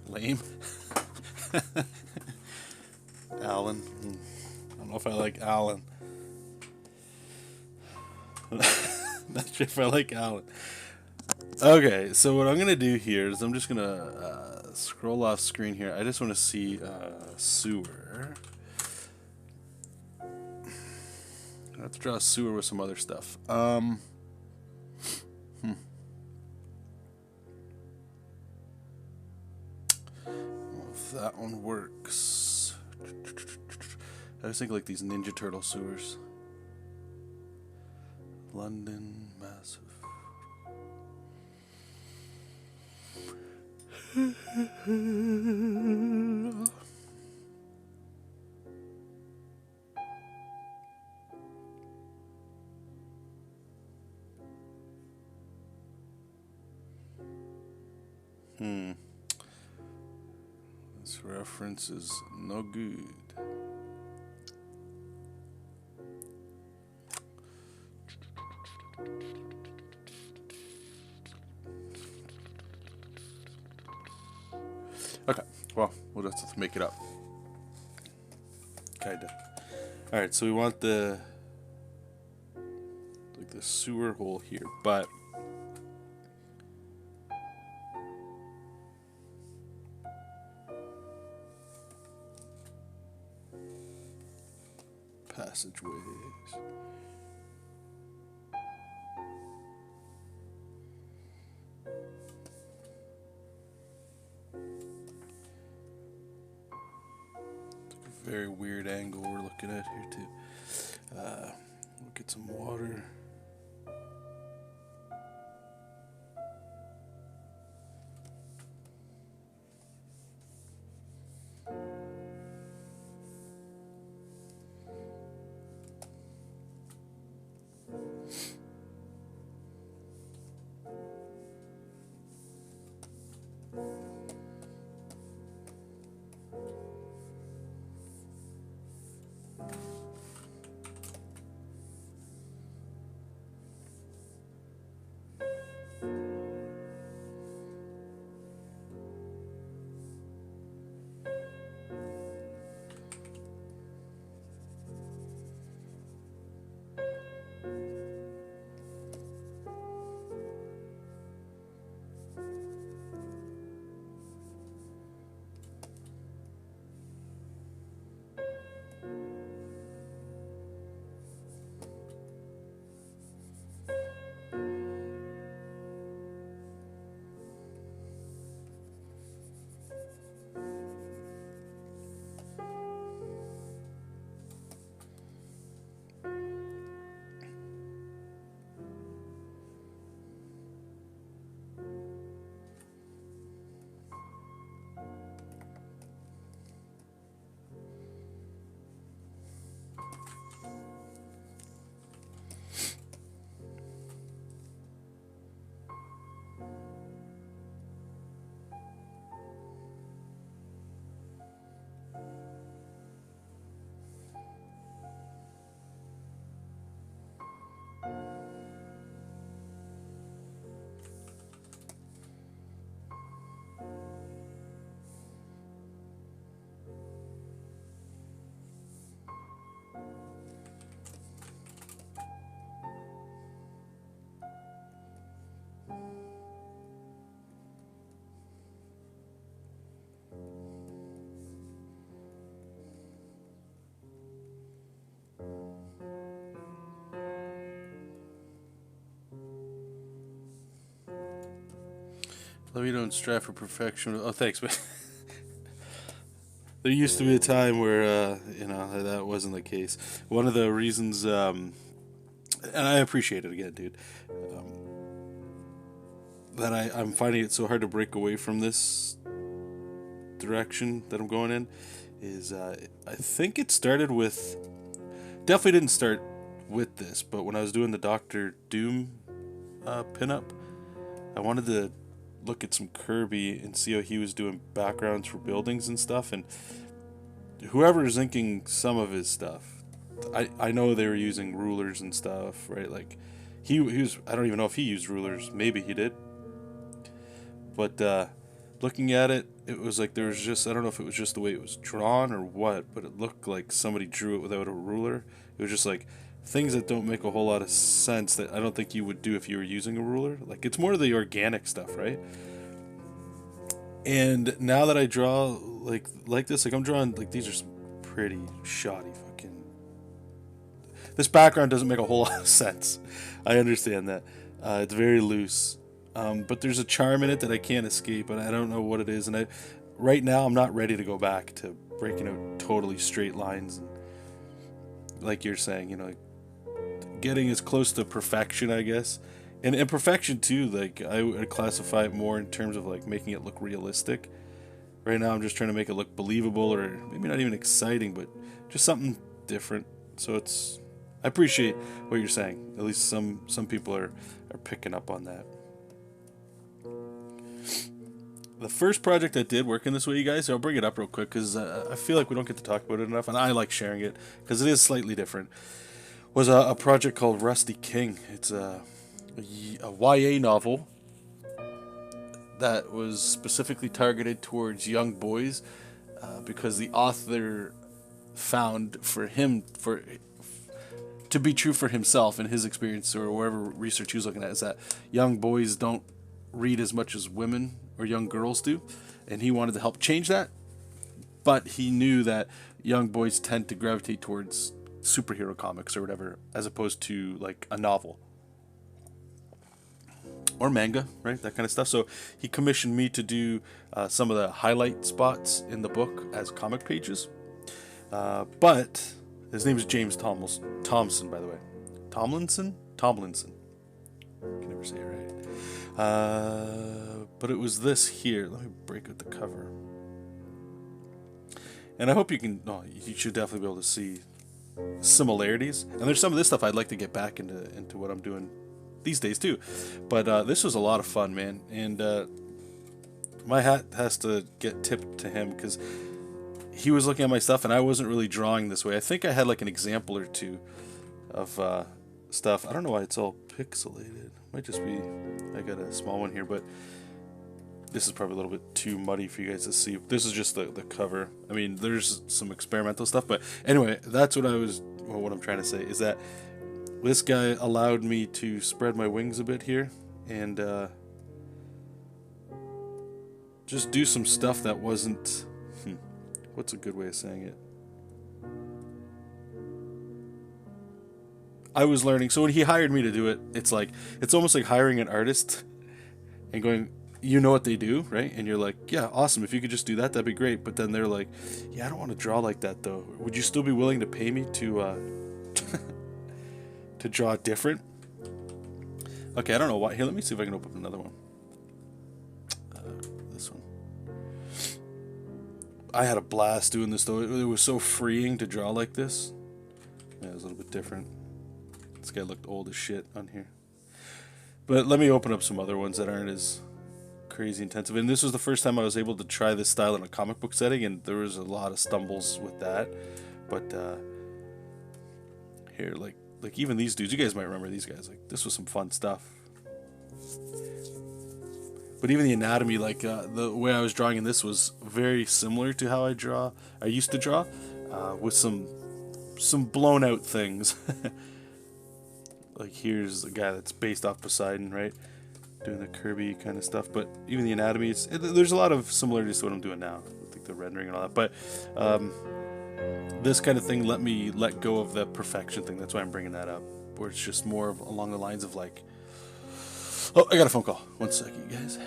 Lame. Alan. I don't know if I like Alan. Not sure if I like Alan. Okay, so what I'm gonna do here is I'm just gonna scroll off screen here. I just want to see sewer. I have to draw a sewer with some other stuff. If that one works. I just think like these Ninja Turtle sewers. London, massive. This reference is no good. Okay, well, we'll just have to make it up. Kinda. Alright, so we want the sewer hole here, but passageways. Very weird angle we're looking at here too. We'll get some water. Though you don't strive for perfection. Oh, thanks, man. There used to be a time where, that wasn't the case. One of the reasons, and I appreciate it again, dude, that I'm finding it so hard to break away from this direction that I'm going in, is I think it started with, definitely didn't start with this, but when I was doing the Doctor Doom pinup, I wanted to look at some Kirby and see how he was doing backgrounds for buildings and stuff, and whoever is inking some of his stuff, I know they were using rulers and stuff, right? Like, he was, I don't even know if he used rulers. Maybe he did. But looking at it, it was like there was just, I don't know if it was just the way it was drawn or what, but it looked like somebody drew it without a ruler. It was just like things that don't make a whole lot of sense that I don't think you would do if you were using a ruler. Like, it's more of the organic stuff, right? And now that I draw like this, like I'm drawing, like these are some pretty shoddy fucking... This background doesn't make a whole lot of sense. I understand that. It's very loose. But there's a charm in it that I can't escape, and I don't know what it is. And right now, I'm not ready to go back to breaking out totally straight lines. And like you're saying, you know, like getting as close to perfection, I guess. And perfection too, like I would classify it more in terms of like making it look realistic. Right now, I'm just trying to make it look believable, or maybe not even exciting, but just something different. So it's, I appreciate what you're saying. At least some people are picking up on that. The first project I did working this way, you guys, I'll bring it up real quick because I feel like we don't get to talk about it enough, and I like sharing it because it is slightly different. Was a project called Rusty King. It's a YA novel that was specifically targeted towards young boys because the author found to be true for himself and his experience, or whatever research he was looking at, is that young boys don't read as much as women or young girls do, and he wanted to help change that. But he knew that young boys tend to gravitate towards superhero comics or whatever, as opposed to like a novel or manga, right? That kind of stuff. So he commissioned me to do some of the highlight spots in the book as comic pages. But his name is James Thompson, by the way. Tomlinson. I can never say it right. But it was this here. Let me break out the cover. And I hope you can... No, you should definitely be able to see similarities. And there's some of this stuff I'd like to get back into what I'm doing these days too. But this was a lot of fun, man. And my hat has to get tipped to him because he was looking at my stuff and I wasn't really drawing this way. I think I had like an example or two of stuff. I don't know why it's all pixelated. Might just be... I got a small one here, but this is probably a little bit too muddy for you guys to see. This is just the cover. I mean, there's some experimental stuff, but anyway, that's what what I'm trying to say is that this guy allowed me to spread my wings a bit here and just do some stuff that wasn't... what's a good way of saying it? I was learning. So when he hired me to do it, it's almost like hiring an artist and going, you know what they do, right? And you're like, yeah, awesome. If you could just do that, that'd be great. But then they're like, yeah, I don't want to draw like that though. Would you still be willing to pay me to to draw different? Okay, I don't know why. Here, let me see if I can open up another one. This one. I had a blast doing this though. It was so freeing to draw like this. Yeah, it was a little bit different. This guy looked old as shit on here. But let me open up some other ones that aren't as crazy intensive. And this was the first time I was able to try this style in a comic book setting, and there was a lot of stumbles with that. But here, like even these dudes, you guys might remember these guys. Like, this was some fun stuff. But even the anatomy, like the way I was drawing in this was very similar to how I used to draw, with some blown out things. Like, here's a guy that's based off Poseidon, right? Doing the Kirby kind of stuff. But even the anatomy, there's a lot of similarities to what I'm doing now. Like the rendering and all that. But this kind of thing let me let go of the perfection thing. That's why I'm bringing that up. Where it's just more of along the lines of like... Oh, I got a phone call. 1 second, guys.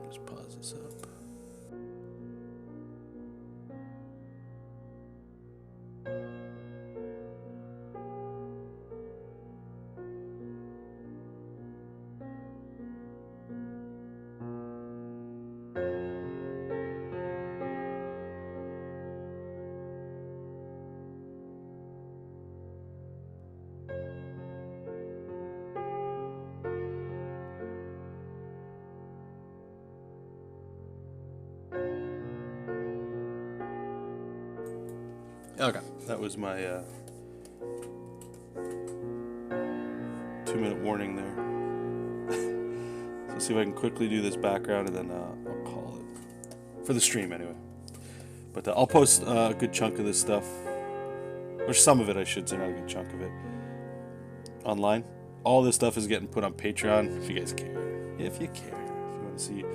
Just pause this up. Okay, that was my 2 2-minute warning there. So let's see if I can quickly do this background, and then I'll call it for the stream anyway. But I'll post a good chunk of this stuff, or some of it, I should say, not a good chunk of it, online. All this stuff is getting put on Patreon, if you guys care. If you care. If you want to see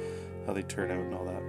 how they turn out and all that.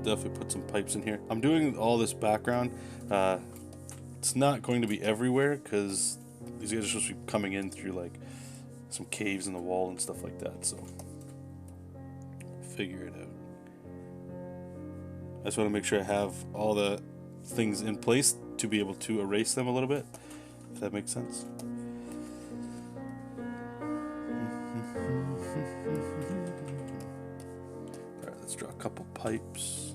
Definitely put some pipes in here. I'm doing all this background. It's not going to be everywhere because these guys are supposed to be coming in through like some caves in the wall and stuff like that. So figure it out. I just want to make sure I have all the things in place to be able to erase them a little bit, if that makes sense. Alright, let's draw a couple pipes.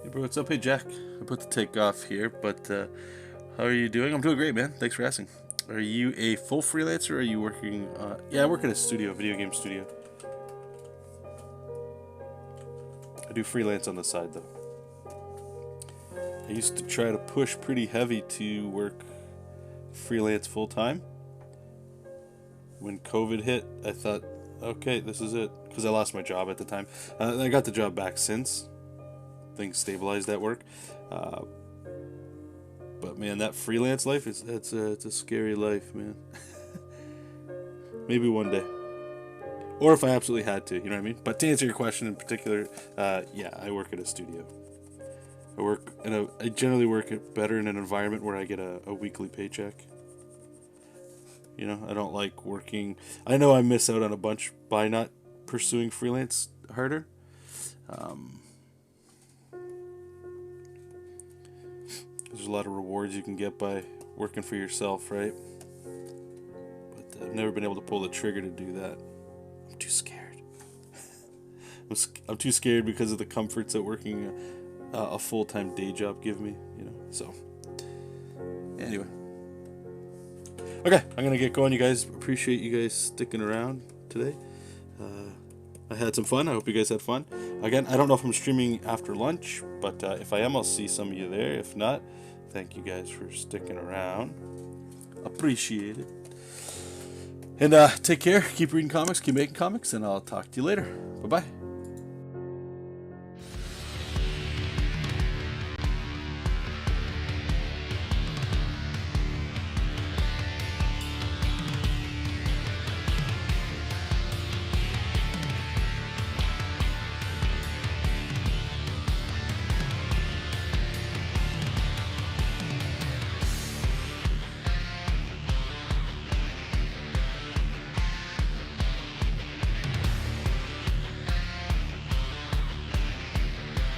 Hey bro, what's up? Hey Jack. I put the take off here, but how are you doing? I'm doing great, man. Thanks for asking. Are you a full freelancer, or are you working? Yeah, I work at a studio, video game studio. I do freelance on the side though. I used to try to push pretty heavy to work freelance full time. When COVID hit, I thought, okay, this is it, because I lost my job at the time. I got the job back since things stabilized at work, but man, that freelance life it's a scary life, man. Maybe one day, or if I absolutely had to, you know what I mean. But to answer your question in particular, yeah, I work at a studio. I generally work better in an environment where I get a weekly paycheck. You know, I don't like working. I know I miss out on a bunch by not pursuing freelance harder. There's a lot of rewards you can get by working for yourself, right? But I've never been able to pull the trigger to do that. I'm too scared. I'm too scared because of the comforts that working a full-time day job give me, you know. So, anyway. Okay, I'm going to get going, you guys. Appreciate you guys sticking around today. I had some fun. I hope you guys had fun. Again, I don't know if I'm streaming after lunch, but if I am, I'll see some of you there. If not, thank you guys for sticking around. Appreciate it. And take care. Keep reading comics. Keep making comics. And I'll talk to you later. Bye-bye.